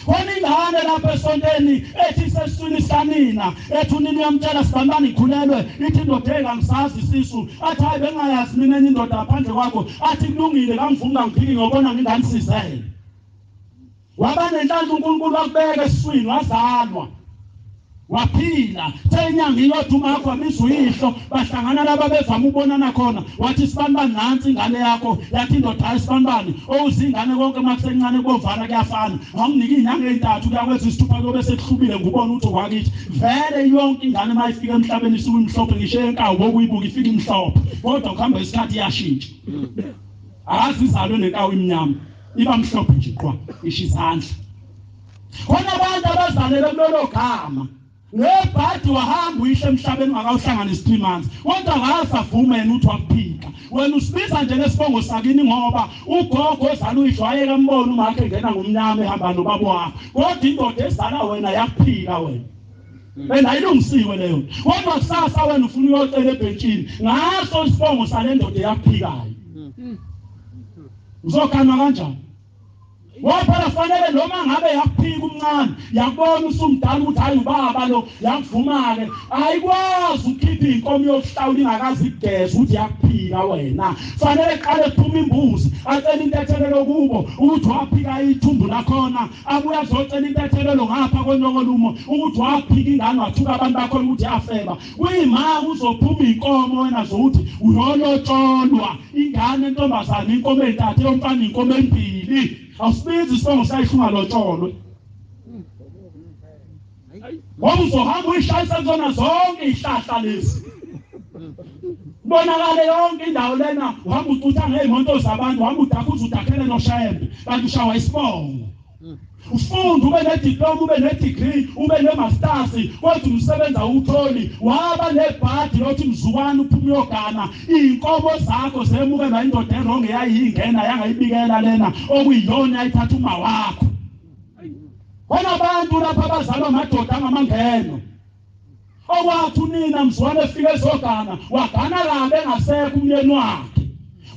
Wani ingane lapha esonteni ethi sesiswini sikanina ethi unini uyamtshela sibambani ikhulelwe ithi indoda engangisazi isisu athi hayi bengayazi mina enye indoda ngaphandle kwakho athi kulungile kamvuma ngiphiki ngobona nginganisizele waba nenhlanhla uNkulunkulu wakubeka esiswini wazalwa waphila senyanga iyodwa umakho wamizwa uyihlo bahlangana laba bevama ubonana khona wathi sibanibani nansi ingane yakho yathi indoda ayisibanibani owuzingane konke makusencane kubovana kuyafana anginiki inyanga ezintathu kuyakwenza isithupha kuyobe sekuhlubile ngubona ukuthi kwakithi vele yonke ingane mayifika emhlabeni isuke imhlophe ngisho enkawu bokuyibuka ifika imhlophe kodwa kuhamba isikhathi iyashintsha akazizalwe nenkawu imnyama iba mhlophe nje qwa ishizandla khona abantu abazalele kulolo gama nebhadi wahamba uyishe emhlabeni ungakawuhlanganisa 3 months kodwa akasavume yena uthi wakuphika wena usibiza nje lesibongo sakini ngoba ugogo ozala uyijwayeka embona umakhe engena ngomnyama ehamba nobaba wakho kodwa indoda ezala wena yakuphika wena wena ayilungisiwe leyo kodwa kusasa wena ufuna uyocela ebhentshini ngaso isibongo sale ndoda yakuphikayo uzokhanwa kanjani Wapha fanele noma ngabe yakuphika umncane yakubona usumdala ukuthi hayi ubaba lo yakuvuma ke ayikwazi ukukhipha inkomo yokuhlawula ingakazi igeza ukuthi yakuphika wena fanele qale kuphuma imbuzi acela intethelelo kubo ukuthi waphika ithumbu lakhona abuya azocela intethelelo ngapha kwenyokolumo ukuthi waphika ingane wathuka abantu bakho ukuthi yafeba kuyima uzophuma inkomo wena zokuthi uyolotsholwa ingane entombazana inkomo entathe yomfana inkomo empili awusibizi isibongo sayishunga lotsholwe ngoba uzohamba uyishayisa zona zonke ihlahla lezi bonakale yonke indawo lena uhamba ucutha ngey'moto zabantu uhamba udakhuza udakhele noshembe kanti ushawa isibongo ufunda ube nediploma ube nedegree ube nemasters kodwa umsebenzi awutholi waba nebhadi lothi mzukwane uphuma uyogana iy'nkomo zakho zemukelwa indoda eronge yayingena yangayibikela lena okuyiyona ayithatha uma wakho bona abantu lapha abazalwa amadoda angamangeno okwathi unina mzukwane efika ezogana wagana kabe engasekho umyeni wakhe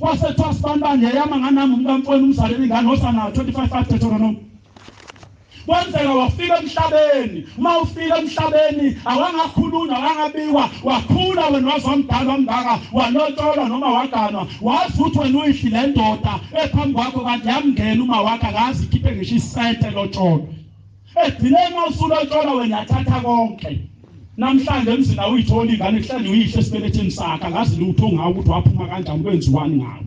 wasethiwa sibanibani yeyama nganami umkamfweni umzaleli ingane osanayo 25 Deuteronomy kwenzeka wafika emhlabeni uma ufika emhlabeni awangakhulunywa awangabikwa wakhula wena wazomdala wamngaka walotsholwa noma waganwa wazi ukuthi wena uyihlile ndoda ephambi kwakho kanti yamngena uma wakhe akazi ikhiphe ngisho isente lotsholo egcineni mawusulotsholwa wena yathatha konke namhlanje emzini awuyitholi ingane kuhlanje uyihle esibeletheni sakhe akazi lutho ngawo ukuthi waphuma kanjani kwenziwani ngawo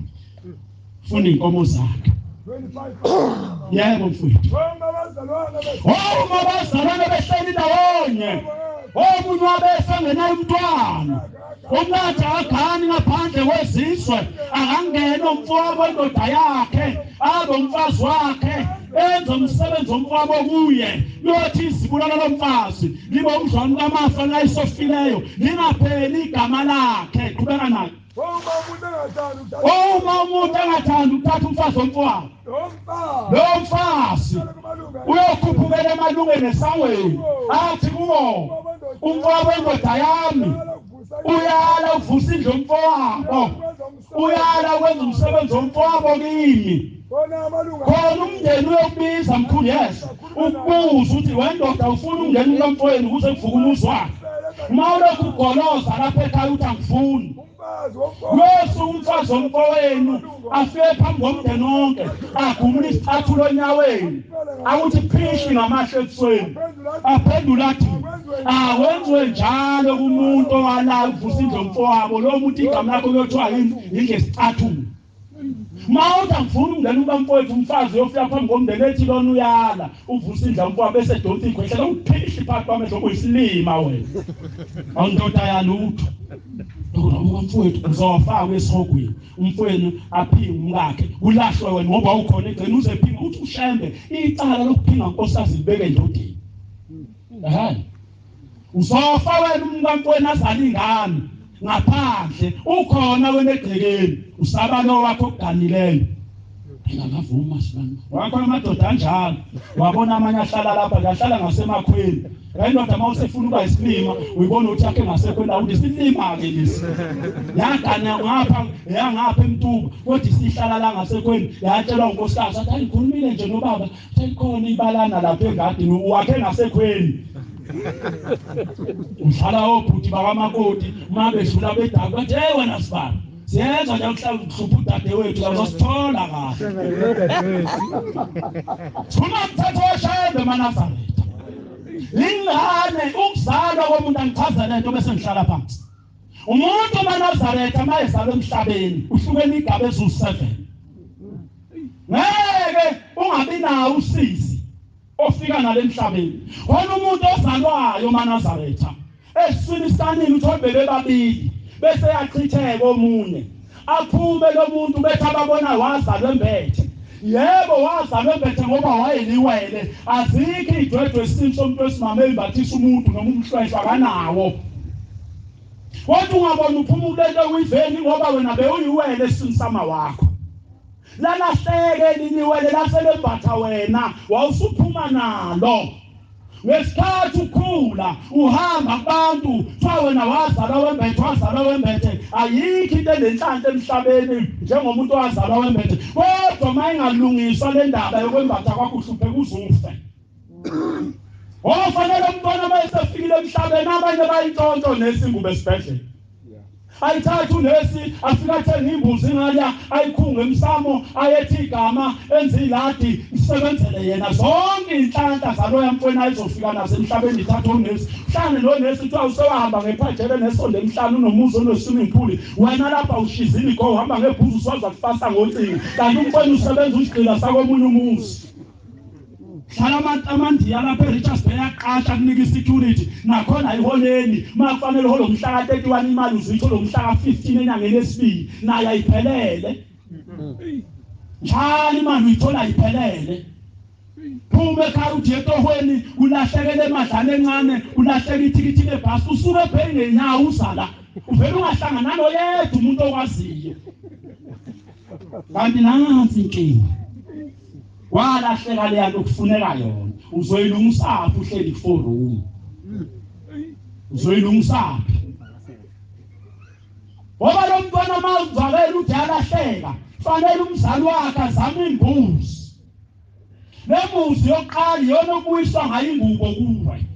funa inkomo zakhe yebo mfowethu abazalwane behleli ndawonye omunye wabesengenayo umntwana umnatha agani ngaphandle kwezizwe akangena umfowabo indoda yakhe abe umfazi wakhe enza umsebenzi womfowabo kuye lothi izibulala lomfazi libe umdlwane kamafa layisofileyo lingapheli igama lakhe qhubeka naye uma umuntu engathanda ukuthatha umfazi womfowabo lo mfazi uyokhuphukela emalungeni esangweni athi kuwo umfowabo wendoda yami uyala uvusa indlu yomfowabo uyala ukwenza umsebenzi womfowabo kimi khona umndeni uyokubiza mkhulu yes ukubuza ukuthi wendoda ufuna umndeni kamfowenu ukuze kuvuka umuzi wakhe Mawulokhu ugoloza lapha ekhaya uthi angifuni. Losu umfazi womfowenu afike phambi komndeni wonke agumula isicathulo onyaweni akuthi phishi ngamahlo ebusweni aphendula athi awenziwe njalo kumuntu owala uvusa indlu mfowabo lo muntu igama lakho kuyothiwa yini ngesicathulo. Mawuthi angifuni umngane ukamfowethu umfazi yofika phambi komndeni ethi lona uyala uvusa indlu mfowabo bese donti ikhwehlela uphishi phakathi kwamehlo kuyisilima wena awundoda yalutho. Umfowethu uzofaka esogwini umfowenu aphinga umkakhe ulahlwe wena ngoba ukhona egcina uzephinga uthi ushembe icala lokuphinga nkosikazi libeke endodeni. Hayi uzofa wena umkamfowenu azali ingane ngaphandle ukhona wena egcekeni usaba lo wakho okuganileyo. Ngingavuma sibani wakhona amadoda anjalo wabona amanye ahlala lapha ahlala ngasemakhweni. Indoda mawusefuna ukuba isilima uyibona ukuthi yakhe ngasekho la ukuthi isilima ke lesi yagana ngapha emtuba kodwa isihlala la ngasekweni yatshelwa unkosikazi athi ayikhulumile nje nobaba ayikhona ibalana lapha engadini wakhe ngasekweni. Umhlala obhuti bakamakoti mabedlula bedaku bathi hey wena sibaba siyenza nje ukuhlala ukuhlupha udade wethu uzosithola kahle. Thuma mthetho weshembe amaNazaretha. Lingane ukuzalwa komuntu angichaza lento bese ngihlala phansi. Umuntu amaNazaretha mayezalwa emhlabeni uhlukene igaba ezu7. Ngeke ungabi nawo usisi ofika nale emhlabeni. Wona umuntu ozalwayo amaNazaretha esiswini sanini uthola bebabili bese yachitheka omunye aphume lo muntu bethi ababona wazalwa embethe. Yebo wazalwa embethe ngoba wayeliwele azikho idwedwe esinto somuntu esimame embathisa umuntu noma umhlwehlwe akanawo. Kodwa ungabona uphumule lento uyiveni ngoba wena bewuyiwele esimsama wakho. Lalahleke liniwele laselembatha wena wawusuphuma nalo. Ngesikhathi ukhula uhamba kubantu fa wena wazalwa wembethe ayikho into enenhlanhla emhlabeni njengomuntu owazalwa wembethe. Kodwa mayingalungiswa le ndaba yokwembatha kwakho uhluphe kuzufe. Ofanele umntwana mayesefikile emhlabeni abanye bayintsonto nesingubo esibhedlela. Ayithatha unesi afika athenga imbuzi ngala ayikhunga emsamo ayethi igama enziladi isebenzele yena zonke inhlanhla zalo yamfweni ayizofika nasemhlabeni ithatha unesi hlane lo nesi uthi awusewahamba ngephajele nesonto emhlanu nomuzi onoswimming pool wena lapha ushizini go uhamba ngebhuzu uswaza kufasa ngocingo kanti umfweni usebenza usigcina sakomunye umuzi. Hlala amandiya lapha eRichards Bay yaqasha kunika isecurity nakhona ayiholeni makufanele holo umhla ka31 imali uzithola umhla ka15 enyangeni yesibili naye ayiphelele. Njalo imali uyithola ayiphelele. Phuma ekhaya uthi etohweni kulahlekele emadlana encane kulahleka ithikithi lebhasi usuke ebheke ngenyawo usala uvela ungahlangana noyedwa umuntu okwaziyo. Kanti nansi inkinga walahleka leya lokufuneka yona uzoyilungisaphi uhleli forum uzoyilungisaphi ngoba lo mntwana mawuzakela uthi alahleka fanele umzali wakhe azame imbuzi. Le mbuzi yokuqala yona okubuyiswa ngayo ingubo kuwe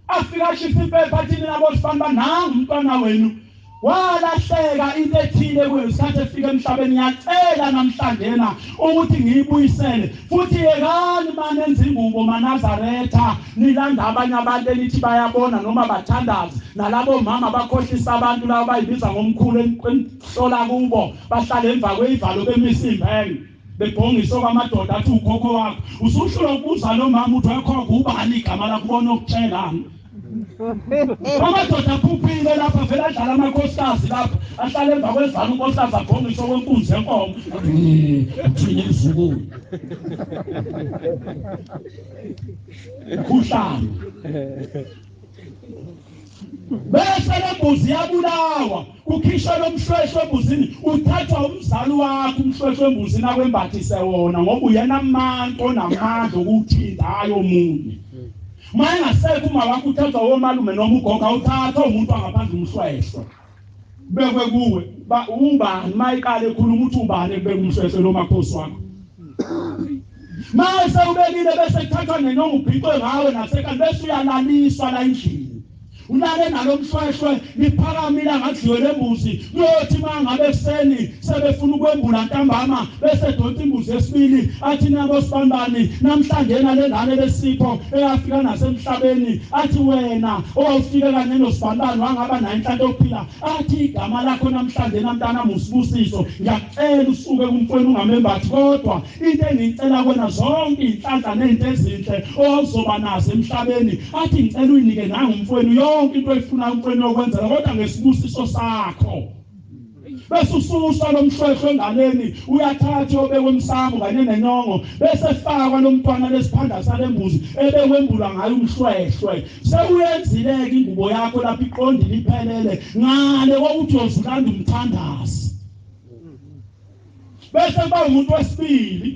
afika ashisa impepha athi nabo sifana nangu umntwana wenu walahleka into ethile kwesikhathi efika emhlabeni yacela namhlanje na ukuthi ngiyibuyisele futhi yekani manje enza ingubo amaNazaretha nilanda abanye abantu elithi bayabona noma bathandaza nalabo mama bakhohlisa abantu laba bayibiza ngomkhulu enhlola kubo bahlala emva kweyivalo bemisimbenge bebhongiso kwamadoda athi ukhokho wakho usuhlula ukubuza lo mama uthi wakhokho ubani igama lakubona okutshelana. Amadoda aphuphile lapha vele adlala amakhosikazi lapha ahlala emva kwezivalo unkosikazi abhongisho kwenkunzi yenkomo uthini izukulu khuhlane bese lembuzi yabulawa kukhishwa lomhlwehlwe embuzini uthathwa umzali wakho umhlwehlwe embuzini akwembathise wona ngoba uyena amanto namandla ukuthinta ayo munye. Maye ngasekho uma wakho uthathwa womalume noma ugogo uthatha umuntu angaphandle umhlwehlwe bekwe kuwe ubani mayiqala ekhuluma ukuthi ubani ekubeka umhlwehlwe lo makhosi wakho. Mase ubekile bese kuthathwa nenongo ubhiqwe ngawe nasekani bese uyalaliswa la endlini ulale nalomshweshwe liphakamile ngadliwe lembuzi kuyothi mangabe kuseni sebefuna ukwembula ntambama bese donsa imbuzi yesibili athi nabo sibambani namhlanje nalengane lesipho eyafika nasemhlabeni athi wena owufike kanye nosibambani wangaba nayo inhlanhla yokuphila athi igama lakho namhlanje namntana musibusiso ngiyacela usuke kumfweni ungamembathi kodwa into engicela kwena zonke inhlanhla nezinto ezinhle ozoba nazo emhlabeni athi ngicela uyinike nangumfweni yonke into efuna umfweni okwenzela kodwa ngesibusiso sakho bese ususa lomshweshwe engaleni uyathatha obekwe emsamo kanye nenyongo bese efakwa lomntwana lesiphanda salembuzi ebekwembula ngayo umshweshwe sewuyenzileke ingubo yakho lapha iqondile iphelele ngale kokuthi uzulanda umthandazi bese ba umuntu wesibili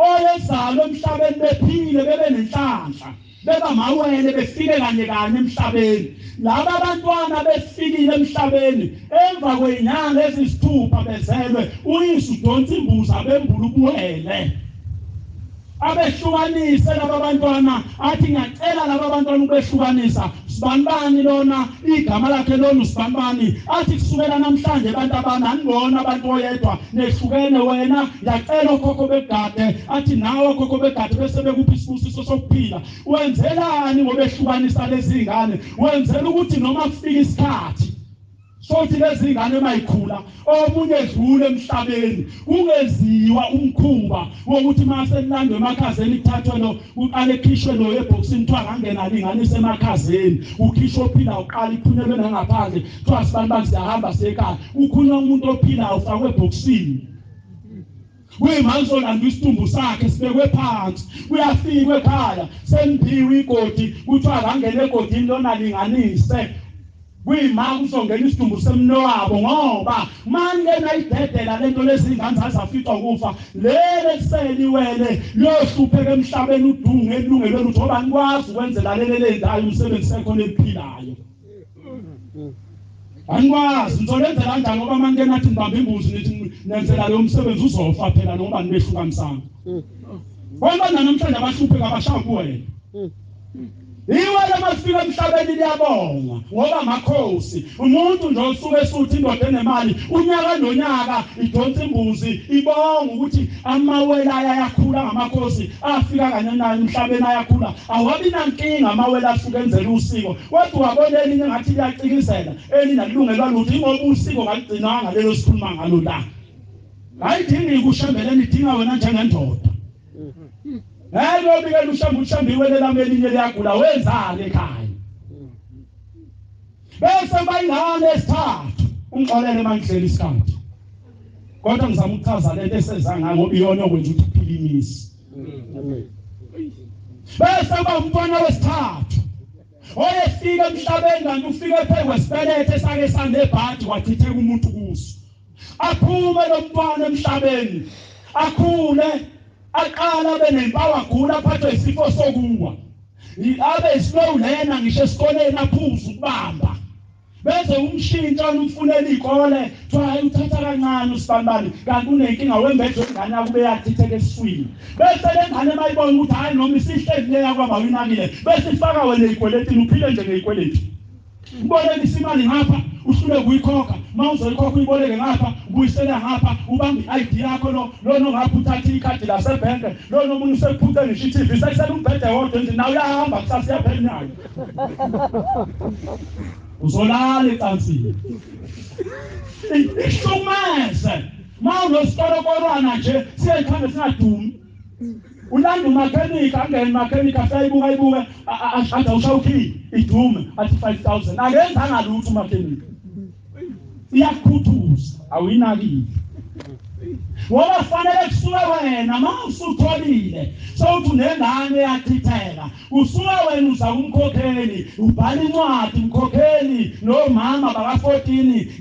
oyezalo emhlabeni bephile bebe nenhlanhla beba mawele befike kanye emhlabeni laba abantwana befikile emhlabeni emva kwenyanga ezisithupha bezelwe uyise udonsa imbuzi abembula ubuwele abehlukanise laba abantwana athi ngiyacela laba abantwana ubehlukanisa sibanibani lona igama lakhe lona usibanibani athi kusukela namhlanje abantu abana anibona abantu oyedwa nehlukene wena ngiyacela okhokho begade athi nawe okhokho begade bese bekuphi isibusiso sokuphila wenzelani ngoba ehlukanisa lezi ngane wenzela ukuthi noma kufika isikhathi sothi lezi ngane mayikhula omunye edlule emhlabeni kungeziwa umkhuba wokuthi mase lilandwe emakhazeni kuthathwe lo uqale ekhishwe lo ebhoxini kuthiwa ngangena linganise emakhazeni ukhishwe ophila uqala iphunyelwe ngaphandle kuthiwa sibanibani siyahamba sekhaya ukhunywa umuntu ophilayo ufakwe ebhoxini kuyimanje olanda isitumbu sakhe sibekwe phansi kuyafikwa ekhaya sembiwe igodi kuthiwa ngangena egodini lona linganise kuyimanga uzongena isidumbu semnowabo ngoba manje nayidedela lento lezingane zazifica ukufa lele kuseliwele liyoshupheka emhlabeni udunge elungelo lutho ngoba nikwazi ukwenzela lele ndayo umsebenzi sekhona ephilayo anikwazi nizolenzela kanjani ngoba manje nathi ngibamba imbuzi nithi nenzela lo msebenzi uzofa phela noma nibehlukanisana ngoba namhlanje abashupheka abashaya kuwena iwele masifika emhlabeni liyabonga ngoba makhosi umuntu nje osuke esuthi indoda enemali unyaka nonyaka idonsa imbuzi ibonga ukuthi amawele ayakhula ngamakhosi afika kanye nayo emhlabeni ayakhula awabi nankinga amawele asuke enzela usiko kodwa wabona elinye ngathi liyacikizela elinalungelo lutho ingoba usiko ngagcinanga lelo sikhuluma ngalo la ayidingi ukushambeleni idinga wena njengendoda hayi bike ushambiwe lelameli liyagula wenzani ekhaya bese bayingane esithathu ungixolele mangihlela isikhathi kodwa ngizama ukuchaza lento eseza ngayo ngoba iyona okwenza ukuthi uphilimisi bese bamntwana wesithathu oyefika emhlabeni kanti ufike phezu kwesibelethe sake sanebhadi wathitheka umuntu kuso aphume lo mntwana emhlabeni akhule aqala benempawu agula aphathwe isifo sokuwa abe slow lena ngisho esikoleni aphuza ukubamba bese umshintsha umfunela ikole twa uthatha kancane usibambani kanti unenkinga wembedwe ingane yakube yathitheka esiswini bese lengane mayibona ukuthi hayi noma isihlezi leya kwaba winakile bese ifaka wena ikweletini uphile nje ngeikweleti ubone isimali ngapha usule kuyikhokha mawuzoyikhokha uyiboleke ngapha ubuyisela ngapha ubamba iID yakho lo ngapha uthatha ikhadi lasebank lo nomunye usephuthe ngisho iTV sesela umbhede wodwa nje nawe uyahamba kusasa yaphenya uzolala ecansini isumese mawunosikolo korwana nje siyekhambe singadumi ulanda umakhenika angene umakhenika ayibuka athi awushawukhi idume athi 5000 akenza ngalutho umakhenika iyakhuthuza awuyinakile ngoba fanele kusuka wena mawusutholile sokuthi unengane yachitheka usuka wena uza kumkhokheli ubhala incwadi umkhokheli nomama baka14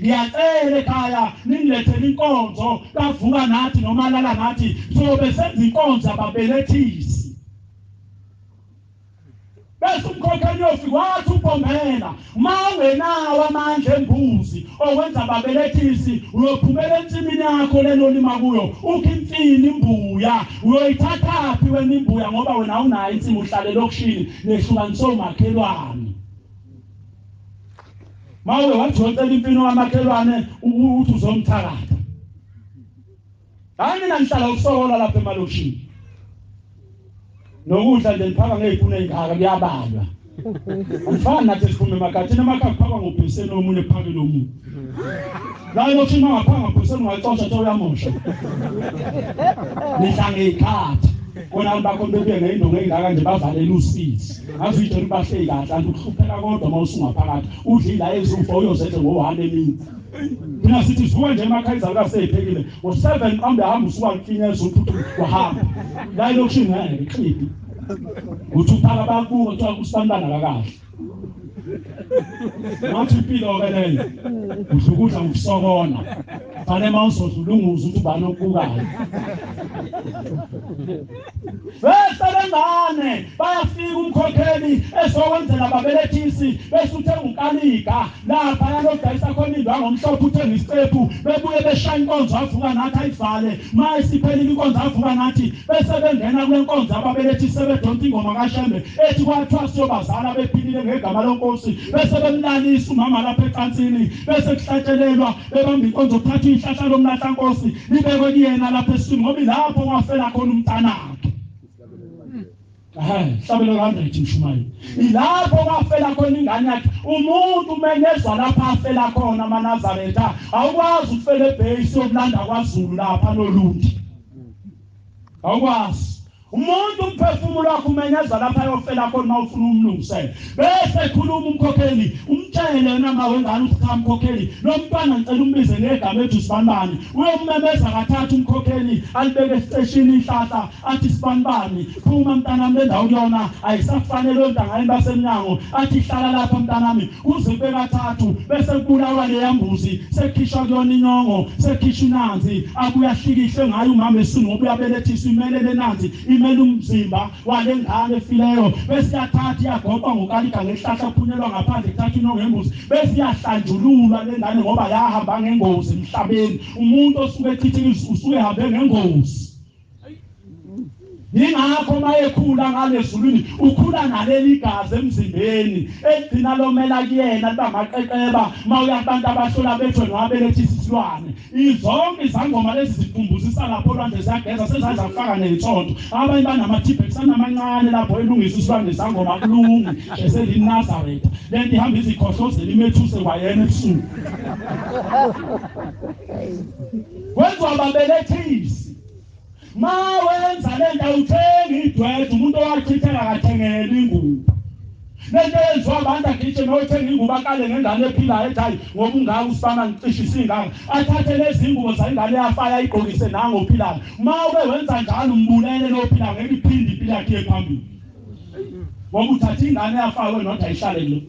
ngiyacela ekhaya ningilethele inkonzo kavuka nathi noma lala nathi sobe senza inkonzo ababelethisi bese umkhokheli yofika wathi ubombela mawengenawo amandla embuzi okwenza ababelethisi uyophumela ensimini yakho lelo lima kuyo ukho imfini imbuya uyoyithathaphi wena imbuya ngoba wena awunayo insimi uhlale lokushini nehlukaniswe umakhelwane mawe wathotela impilo kamakhelwane uthi uzomthakatha hayi mina ngihlala ukusokola lapha emalokishini nokudla nje niphaka ngeziphuno ezingaka kuyabalwa Mfana nathi sikhumbe emagathini emakhaya kuphakwa ngobheseni omunye ephake nomunye. La yokuthi mangaphanga ngobheseni ungayixoxa nje uyamosha. Nihlange ikhathi. Kona bakho bebuye ngeyindonga engaka nje bavalele usithi. Ngazi into bahleki kahle kanti ukuhlupheka kodwa mawusungaphakathi. Udlila ezufo uyozethe ngo1 emini. Mina sithi sivuka nje emakhaya izalwa seyiphekile. Ngo7 qambe hamba usuka mfinyeza umuntu wahamba. La yokuthi ngeke ikhiphi. Uthuphala bakuwo kuthiwa kusibandana kakahle. Ngathi impilo ke leyo. Udlukudla ngokusokona. Fanele mawusozulunguza ukuthi ubani okubukayo. Besebengane bayafika umkhokheli esokwenzela ababelethisi bese uthenga unkaliga lapha yanodayisa khona indwangu omhlophe uthenga isicephu bebuye beshaya inkonzo avuka nathi ayivale maye siphelile inkonzo avuka nathi bese bengena kule nkonzo ababelethisi sebedonsa ingoma kaShembe ethi kwathiwa siyobazala bephilile ngegama lenkosi bese bemlalisa umama lapha ecansini bese kuhlatshelelwa bebamba inkonzo kuthatha ihlahla lomlahla nkosi libekwe kuyena lapha esini ngoba lapho kwafela khona umntanakhe. Hlabelo 100 mshumayeli. Ilapho kwafela khona ingane yakhe. Umuntu menyezwa lapha afela khona amaNazaretha. Awukwazi ukufela ebhesi yokulanda kwaZulu lapha nolundi. Awukwazi. Umuntu umphefumulo wakhe umenyezwa lapha ayofela khona mawufuna umlungisele. Bese khuluma umkhokheli, umtshele yena mawengane ukuthi cha mkhokheli. Lo mntwana ngicela umbize ngegama ethi Sibanibani. Uyomemeza kathathu umkhokheli alibeke esiteshini ihlahla athi Sibanibani. Phuma mntanami le ndawo kuyona ayisafanele lo ntanga basemnyango athi hlala lapha mntanami uze bekathathu bese kubulawa le yambuzi sekhishwa kuyona inyongo sekhishwa uNyazi abuya hlikihle ngayo umama esini ngoba uyabelethisa imelele nanzi imele umzimba wale ngane efileyo bese yathatha yagoqa ngokalika ngehlahla kuphunyelwa ngaphandle kuthatha inyongo ngembuzi bese yahlanjululwa le ngane ngoba yahamba ngengozi emhlabeni umuntu osuke echithile usuke ehambe ngengozi. Yingakho mayekhula ngalezulwini ukhula naleli gazi emzimbeni egcina lomela kuyena liba maqeqeba mawuya abantu abahlola bethwe ngabelethisa isilwane izonke izangoma lezi zikumbuzisa lapho lwandle ziyageza sezaza kufaka nezithonto abanye banamathiphex amancane lapho elungisa isilwane izangoma kulungu eselinazaretha lento ihamba izikhohlozela imethuse kwayena ebusuku wenza ababelethisi mawenza lento uthenga idwethu umuntu owachithela kathengela ingubo lento yenziwa abantu agitshe nothenga ingubo akale ngengane ephilayo ethi hayi ngoba ungaka usifana ngicishe isingaka athathe lezi ingubo zayingane yafaya igqokise nango ophilayo mawe wenza njalo umbulele lophilayo ngeke iphinde impilo yakhe phambili ngoba uthatha ingane yafayo not ayihlale lo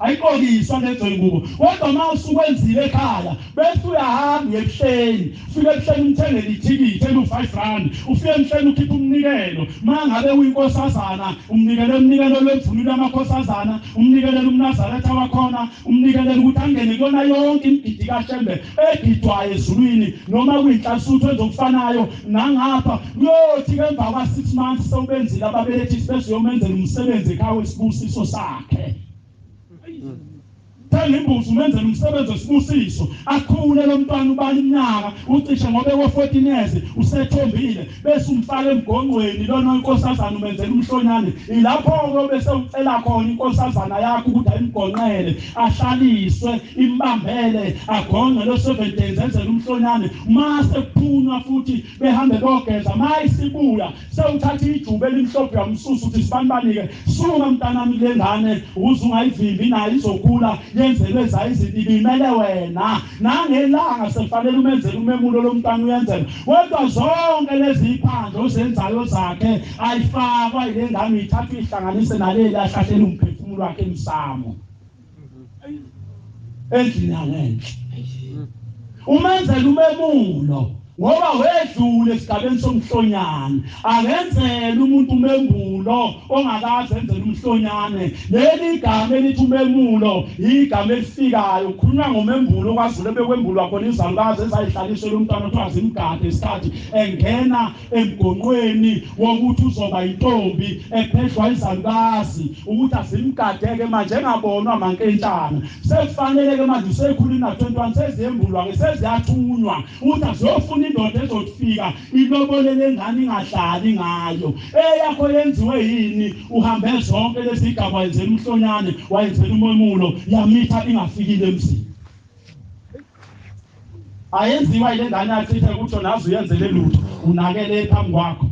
ayikokiswa lezo ingubo kodwa mawusukwenzile ekhaya bese uyahamba ebuhleni ufike ebuhleni umthengele ithikithi elu5 ufike ebuhleni ukhipha umnikelo mangabe uyinkosazana umnikelo lemvunulo yamakhosazana umnikelo uMnazaretha wakhona umnikelo ukuthi angene kuyona yonke imigidi kaShembe egidwayo ezulwini noma kuyinhlasutho ezokufanayo nangapha kuyothi emva kwa6 months sewubenzile ababelethisi bese uyomenzela umsebenzi ekhaya wesibusiso sakhe. Thangi imbuzi umenzela umsebenzi wesibusiso akhule lo mntwana ubani iminyaka ucishe ngobe ko14 years usethombile bese umfaka emgonqweni lona inkosazana umenzela umhlonyane ilapho bese ucela khona inkosazana yakho ukuthi ayimgonqele ahlaliswe imbambele agonqe lo 7 days enzela umhlonyane mase kuphunywa futhi behambe bogeza mayisibuya sewuthatha ijuba elimhlophe yamsusa uthi Sibanibani-ke suka mntanami le ngane uze ungayivimbi nayo izokhula yenzelwe izinto ibimele wena nangelanga sefanele umenzele umemulo lomntwana uyenzela kodwa zonke lezi iphandle ozenzayo zakhe ayifakwa ile ngane ithatha ihlanganise naleli ahlahlele umphefumulo wakhe emsamo endlini yangenhle umenzele umemulo ngoba wedlule esigabeni somhlonyane akenzele umuntu umemulo ongakaze enzele umhlonyane. Leli igama elithi umemulo igama elifikayo kukhulunywa ngomembulo okwazule bekwembulwa khona izalukazi ezayihlaliswe lo mntwana othiwa zimgade isikhathi engena emgonqweni wokuthi uzoba intombi ephethwa izalukazi ukuthi azimgadeke manje engabonwa mankentshana. Sekufanele-ke manje usekhulwini na-21 seziyembulwa-ke seziyathunywa ukuthi aziyofuna indoda ezofika ilobolele ngane ingahlali ngayo. Eyakho yenziwe yini? Uhambe zonke lezi igaba wayenzela umhlonyane wayenzela umemulo yamitha ingafikile emzini. Ayenziwa ile ngane yathitha ukuthi nazo uyenzele lutho unakele phambi kwakho.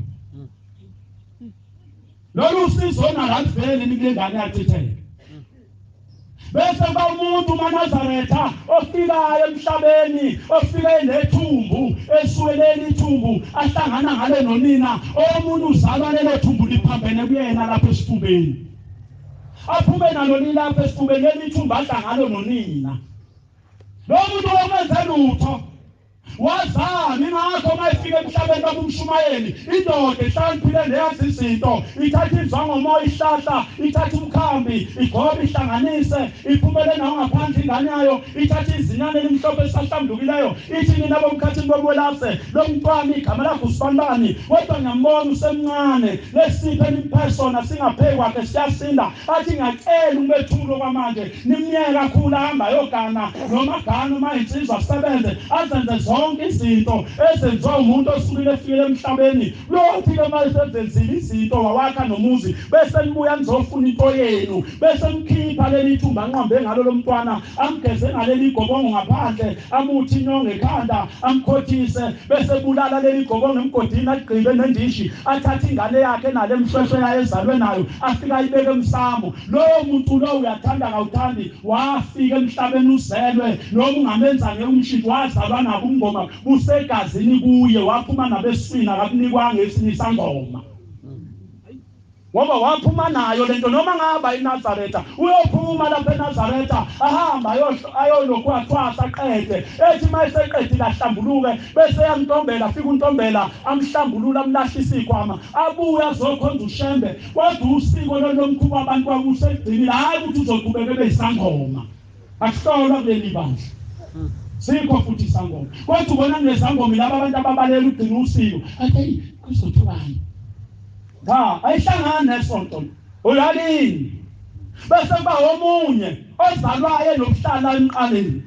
Lolu sizo nalivele nikule ngane yathitheke. Bese umuntu umaNazaretha ofikayo emhlabeni ofike nethumbu esuweleni ithumbu ahlangana ngale nonina omuntu uzalwa lelo thumbu liphambene kuyena lapha esifubeni. Aphume nalo lapha esifubeni lelithumbu ahlangana nonina. Lo muntu owenza lutho wazami ngakho mayifika emhlabeni babumshumayeli indoda ehlaniphile neyazi izinto ithatha izangomoya ihlahla ithatha umkhambi igoba ihlanganise iphumele nawo ngaphandle ingane yayo ithatha izinyane elimhlophe esahlambukileyo ithi mina bomkhathini bokwelapse lo mntwana igama lakho usibanibani kodwa ngiyambona usemncane lesiphe impersona singapheki kwakhe siyasinda athi ngiyacela umbethulo kwamanje nimnyeke kakhulu ahamba yogana noma gana uma insizwa sisebenze azenze zonke izinto ezenziwa umuntu osukile efike emhlabeni. Lothi-ke manje senzile izinto wawakha nomuzi bese nibuya nizofuna into yenu bese nikhipha leli thumba anqambe ngalo lo mntwana amgeze ngaleli gobongo ngaphandle amuthi inyongo ekhanda amkhothise bese bulala leli gobongo emgodini agqibe nendishi athatha ingane yakhe nale mhlwehlwe yayo ezalwe nayo afika ayibeke emsamo. Lowo muntu lo uyathanda kawuthandi wafika emhlabeni uzelwe noma ungamenza ngeumshito wazalwa nabo umngoma busegazini kuye waphuma nabesifina akunikwanga esinye isangoma. Ngoba waphuma nayo lento noma ngaba iNazaretha uyophuma lapha eNazaretha ahamba ayolokhu athwasa aqede ethi mayiseqedile ahlambuluke bese yamntombela afika untombela amhlambulula amlahlisa ikhwama abuya azokhonza ushembe kodwa usiko lomkhuba abantu kwakusesigcinile hayi ukuthi uzoqhubeka beyisangoma akuhlolwa kuleli bandla. Sikho futhi isangoma kodwa ubona nesangoma laba abantu ababalela ugcina usiko athi kuzothubani ayihlangana nesonto uyalini bese kuba omunye ozalwayo nokuhlala emqaleni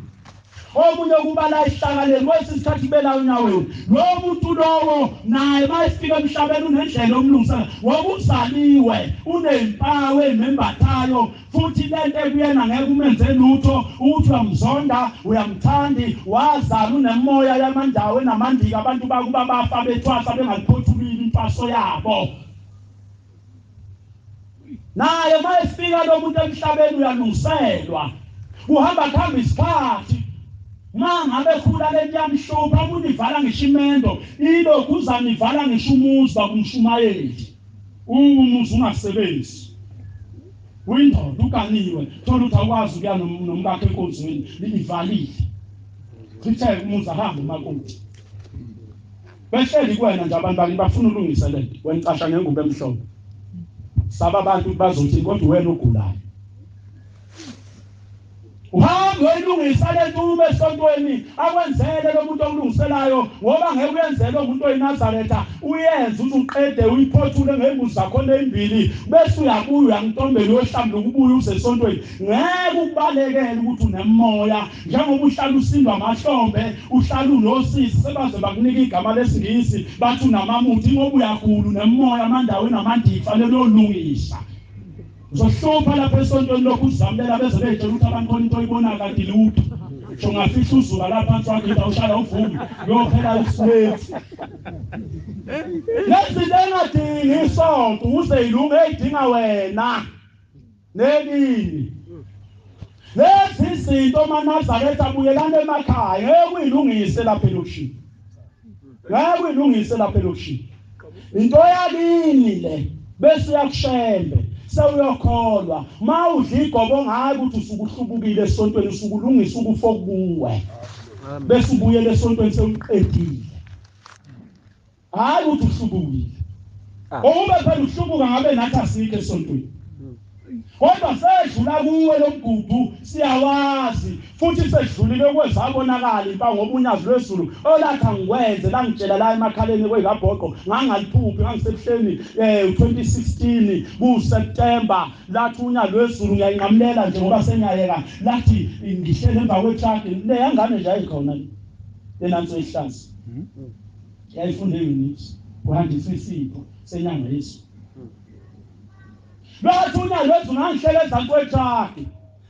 omunye kubala isihlakaleni kwesisikhathi bela unyaweni. Lo muntu lowo naye mayifika emhlabeni unendlela omlungisela ngoba uzaliwe unempawu ezimembathayo futhi lento ekuyena ngeke umenze lutho ukuthi uyamzonda uyamthandi wazala unemoya yamandawo namandika abantu bakuba bafa bethwasa bengaliphothulile impaso yabo. Naye mayifika lo muntu emhlabeni uyalungiselwa uhamba khamba isikhathi mangabe khula lenyamhlophe umuntu ivala ngishimendo ilo kuzani ivala ngishumuzi bakumshumayeli umuzi ungasebenzi uyindoda ukaniwe thola ukuthi akwazi ukuya nomkakhe enkonzweni livalile lithe umuzi ahamba emakoti behleli kuwena nje abantu bakini bafuna ulungisa lento wena casha ngengubo emhlophe saba abantu bazothi kodwa wena ogulayo uhambe uyilungisa lento ube esontweni akwenzele lo muntu olungiselayo ngoba ngeke uyenzele umuntu oyiNazaretha uyenze ukuthi uqede uyiphothule ngembuzi zakho ezimbili bese uyabuya uyantombela ohlambuluka ubuye uze esontweni. Ngeke ukubalekele ukuthi unemoya njengoba uhlala usindwa amahlombe uhlala unosisi sebaze bakunika igama lesingisi bathi unamamuthi ngoba uyakhulu nemoya amandaweni amandifa lelolungisa. Uzohlupha lapha esontweni lokhu uzamlela beze betshela ukuthi abantu bonke into oyibona kanti lutho ngisho ngafihla uzuba lapha phansi wakhe ushaya uvumi yophela isilethi lezinto engadingi isonto uze ilunge eyidinga wena nelini lezi zinto amaNazaretha abuyelana emakhaya ngeke uyilungise lapha elokishini ngeke uyilungise lapha elokishini into yalini le bese uyakushembe sewuyokholwa ma udla igobo ngayi ukuthi usukuhlubukile esontweni usukulungisa ukufo kuwe bese ubuyele esontweni sewuqedile hayi ukuthi uhlubukile uma phela uhlubuka ngabe nathi asikho esontweni kodwa sedlula kuwe lomgudu siyawazi futhi sedlulile kwezabonakala impa ngoba uNyazi lwezulu olatha ngikwenze la ngitshela la emakhaleni kwezabhoqo ngangaliphuphi ngangisebuhleni 2016 kuSeptember lathi uNyazi lwezulu ngiyayinqamulela nje ngoba senyayeka lathi ngihlele emva kwetruck le yangane nje ayikhona lenanso ihlazi yayifunde units kuhandisa isipho senyanga Yesu lathi uNyazi lwezulu ngangihlele ezantsi kwetruck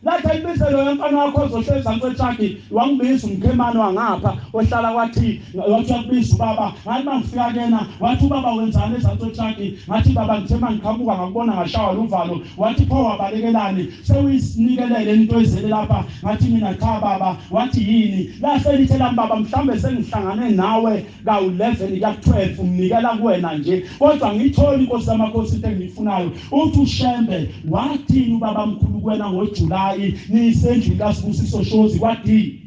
lathi ibiselo yemfana wakho ozohleza ezantsi kwetruck wangibiza umkhemane wangapha ohlala wathi wakubiza ubaba ngathi mangifika kena wathi ubaba wenzani ezantsi kwetruck ngathi baba ngithema ngiqhamuka ngakubona ngashawa luvalo wathi pho wabalekelani sewuyisinikelele into ezele lapha ngathi mina cha baba wathi yini la selithela baba mhlambe sengihlangane nawe ka11 ka 12 umnikela kuwena nje kodwa ngitholi inkosi yamakhosi into engiyifunayo uthi ushembe wathi ubaba mkhulu kuwena ngoJuly nisendlini kaSibusiso Shozi kwathi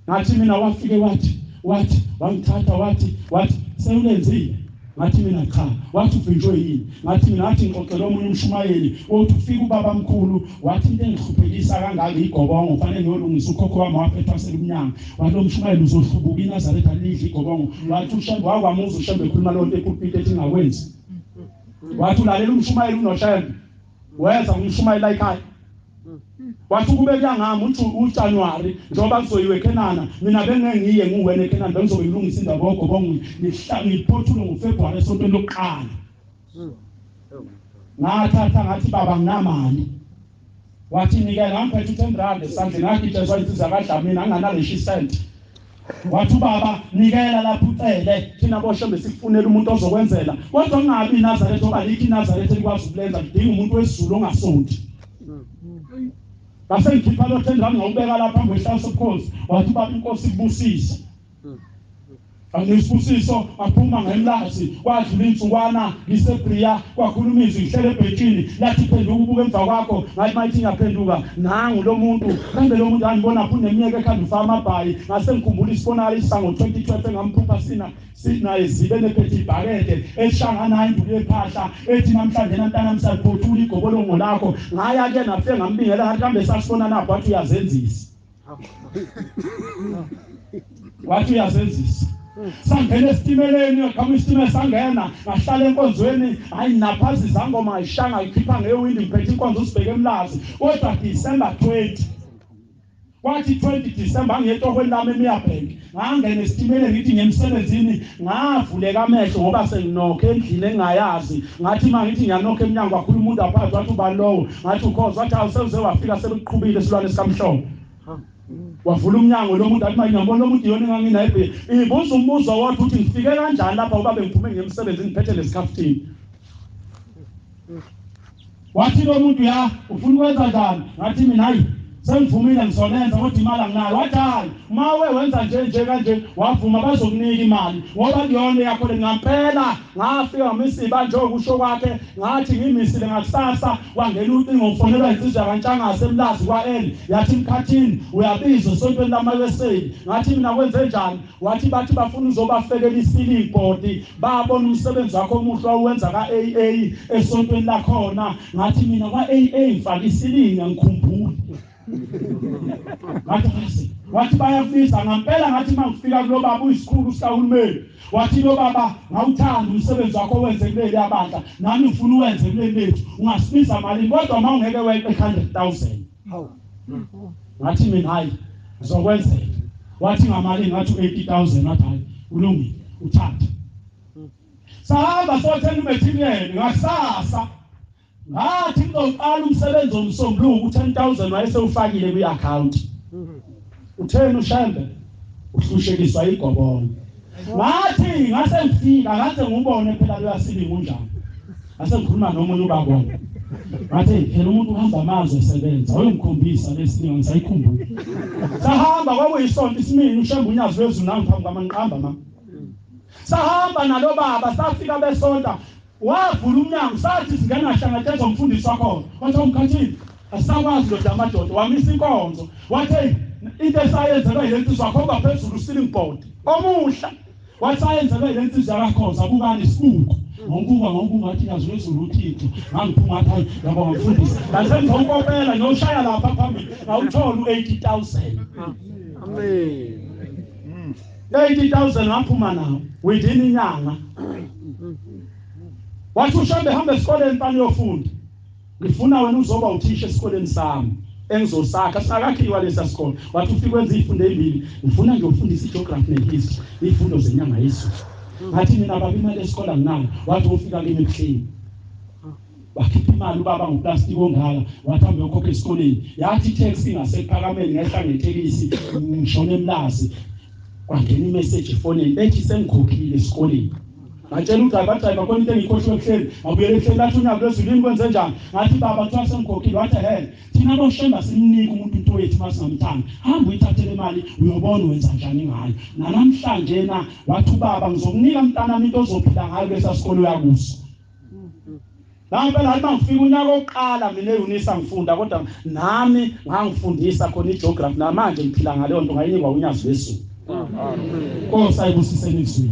ngathi mina wafike wathi wangithatha wathi sewulenzile ngathi mina cha wathi uvinjwe yini ngathi mina ngathi ngixoxela omunye umshumayeli othi ufika ubaba mkhulu wathi into engihluphekisa kangaka igobongo fanele ngiyolungisa ukhokho wami waphetha selumnyanga wathi umshumayeli uzohlubuka iNazaretha lidla igobongo wathi ushembe wakwamuza ushembe ekhuluma lonto epulpit ethi ngakwenzi wathi ulalela umshumayeli unoshembe weza umshumayela ekhaya wathi kube kuyangami uJanuary njengoba kuzoyiwe eKenana mina bengengiye nguwena eKenana bengizobe ngilungisa indaba yogobongo ngiphothule ngoFebruary esontweni lokuqala ngathatha ngathi baba nginamali wathi nikela ngiphethe 10 rand esandleni ngagijezwa insizwa kaDlamini anganaleshi cent wathi baba nikela lapho ucele thina boshembe sikufunela umuntu ozokwenzela kodwa ungabi iNazaretha oba lithi iNazaretha likwazi ukulenza lidinga umuntu wesizulu ongasonti base ngikhipha lo 10 rand ngawubeka lapha phambi kwehlaso sobukhosi wathi baba inkosi kubusisa angisibusiso aphuma ngemlazi kwadlula insukwana ngiseBria kwakhuluma izwi ngihlele ebhekini lathi phenduka ubuke emva kwakho ngathi mayithi ngaphenduka nangu lo muntu kambe lo muntu angibona kuneminyaka ekhanda ufa amabhayi ngase ngikhumbula isibonakala isango 2012 engamphupha sina ezibe nephethi ibhakede ehlangana induku yephahla ethi namhlanje nantana msaphothula igobolo lakho ngaya ke nafike ngambingela ngathi kambe sasibona napho wathi uyazenzisa wathi uyazenzisa sangena esitimeleni khama isitimela sangena ngahlala enkonzweni hayi naphazi zangoma ayishanga ikhipha ngewindi ngiphethe inkonzo usibheke emlazi kodwa December 20 kwathi 20 December ngiyetokweni lami eMiyabhenk ngangena esitimeleni ngithi ngemsebenzini ngavuleka amehlo ngoba senginokho endlini engayazi ngathi mangithi ngiyanokho eminyango wakhuluma umuntu aphathi wathi ubalowo ngathi ukhoza wathi awusewuze wafika seluqhubile silwane sikamhlongo wavula umnyango lo muntu athi ngiyabona lo muntu yona enganginayibe ibuza umbuzo wathi uthi ngifike kanjani lapha uba bengiphume ngemsebenzi ngiphethe lesikhaftini wathi lo muntu ya ufuna ukwenza njani ngathi mina hayi sengivumile ngizolenza kodwa imali anginayo wathi hayi mawe wenza nje kanje wavuma bazokunika imali ngoba kuyona yakho ngampela ngafika ngamisiba nje okusho kwakhe ngathi ngimisile ngakusasa wangena ucingo ngifonelwa insizwa kaNtshangase emlazi kwaEli yathi mkhathini uyabizwa esontweni lamaWeseli ngathi mina kwenze njani wathi bathi bafuna uzobafekela i-ceiling board babona umsebenzi wakho omuhle owenza kaAA esontweni lakhona ngathi mina kwaAA ngifaka i-ceiling ngikhumbula wathi bayafisa ngampela ngathi mangifika kulo baba uyisikhulu sikahulumeni wathi lo baba ngawuthanda umsebenzi wakho wenze kuleli abandla nami ngifuna uwenze kuleli lethu ungasibiza malini kodwa mawungeke weqe 100,000 ngathi mina hayi ngizokwenzela wathi ngamalini ngathi 80,000 wathi hayi ulungile uthatha sahamba sothenga imaterial ngasasa ngathi ngizoqala umsebenzi omsombuluko u10,000 wayesewufakile kwi-account utheni ushembe uhlushekiswa igobongo ngathi ngase ngifika ngathi ngubone phela luyasilinga unjani ngase ngikhuluma nomunye ubabona ngathi phela umuntu uhamba amazwe esebenza uyongikhombisa lesilinga ngisayikhumbula sahamba kwakuyisonto isimini ushembe uNyazi lwezulu nangiphambi kwamanqamba mama sahamba nalo baba safika besonta wavula umnyango sathi singena ngahlangatshezwa umfundisi wakho wathi umkhathini asakwazi lo damadoda wamisa inkonzo wathi into esayenzeka yilento wakho kwaphezulu ceiling board omuhla wasayenzelwe lensizwa kaKhoza kubani isibuko ngombuka athi yazi lezulu uThixo ngangiphuma athi yabo ngifundisa ngasenza ukopela noshaya lapha phambili ngawuthola u80,000 Amen. 80,000 ngaphuma nawo within inyanga wathi ushambe hamba esikoleni pani yofunda ngifuna wena uzoba uthisha esikoleni sami engizosakha sakakhiwa lesa sikole wathi ufike kwenza izifundo ezibili ngifuna nje ukufundisa igeography nehistory izifundo zenyanga yesizwe ngathi mina baba imali esikole anginayo wathi ufika kimi ebuhleni wakhipha imali ubaba ngoplastic ongaka wathi hambe ukhokhe esikoleni yathi taxi ingasephakameni ngehla ngetekisi ngishone emlazi kwangena imessage efonini ethi sengikhokhile esikoleni ngitshela uDriver khona into engikhohlwe ehleli ngabuyela ehleli lathi uNyazi lezulwini kwenze njani ngathi baba kuthiwa sengikhokhile wathi thina boshemba simnika umuntu into wethu masingamthanda hamba uyithathele imali uyobona wenza njani ngayo namhlanje na wathi ubaba ngizokunika mntanami into ozophila ngayo lesa sikole uyakuso Ngempela hayi mangifika unyaka oqala mina eUnisa ngifunda kodwa nami ngangifundisa khona igeography namanje ngiphila ngaleyo nto ngayinikwa uNyazi lesu. Amen. Nkosi ayibusise nizwi.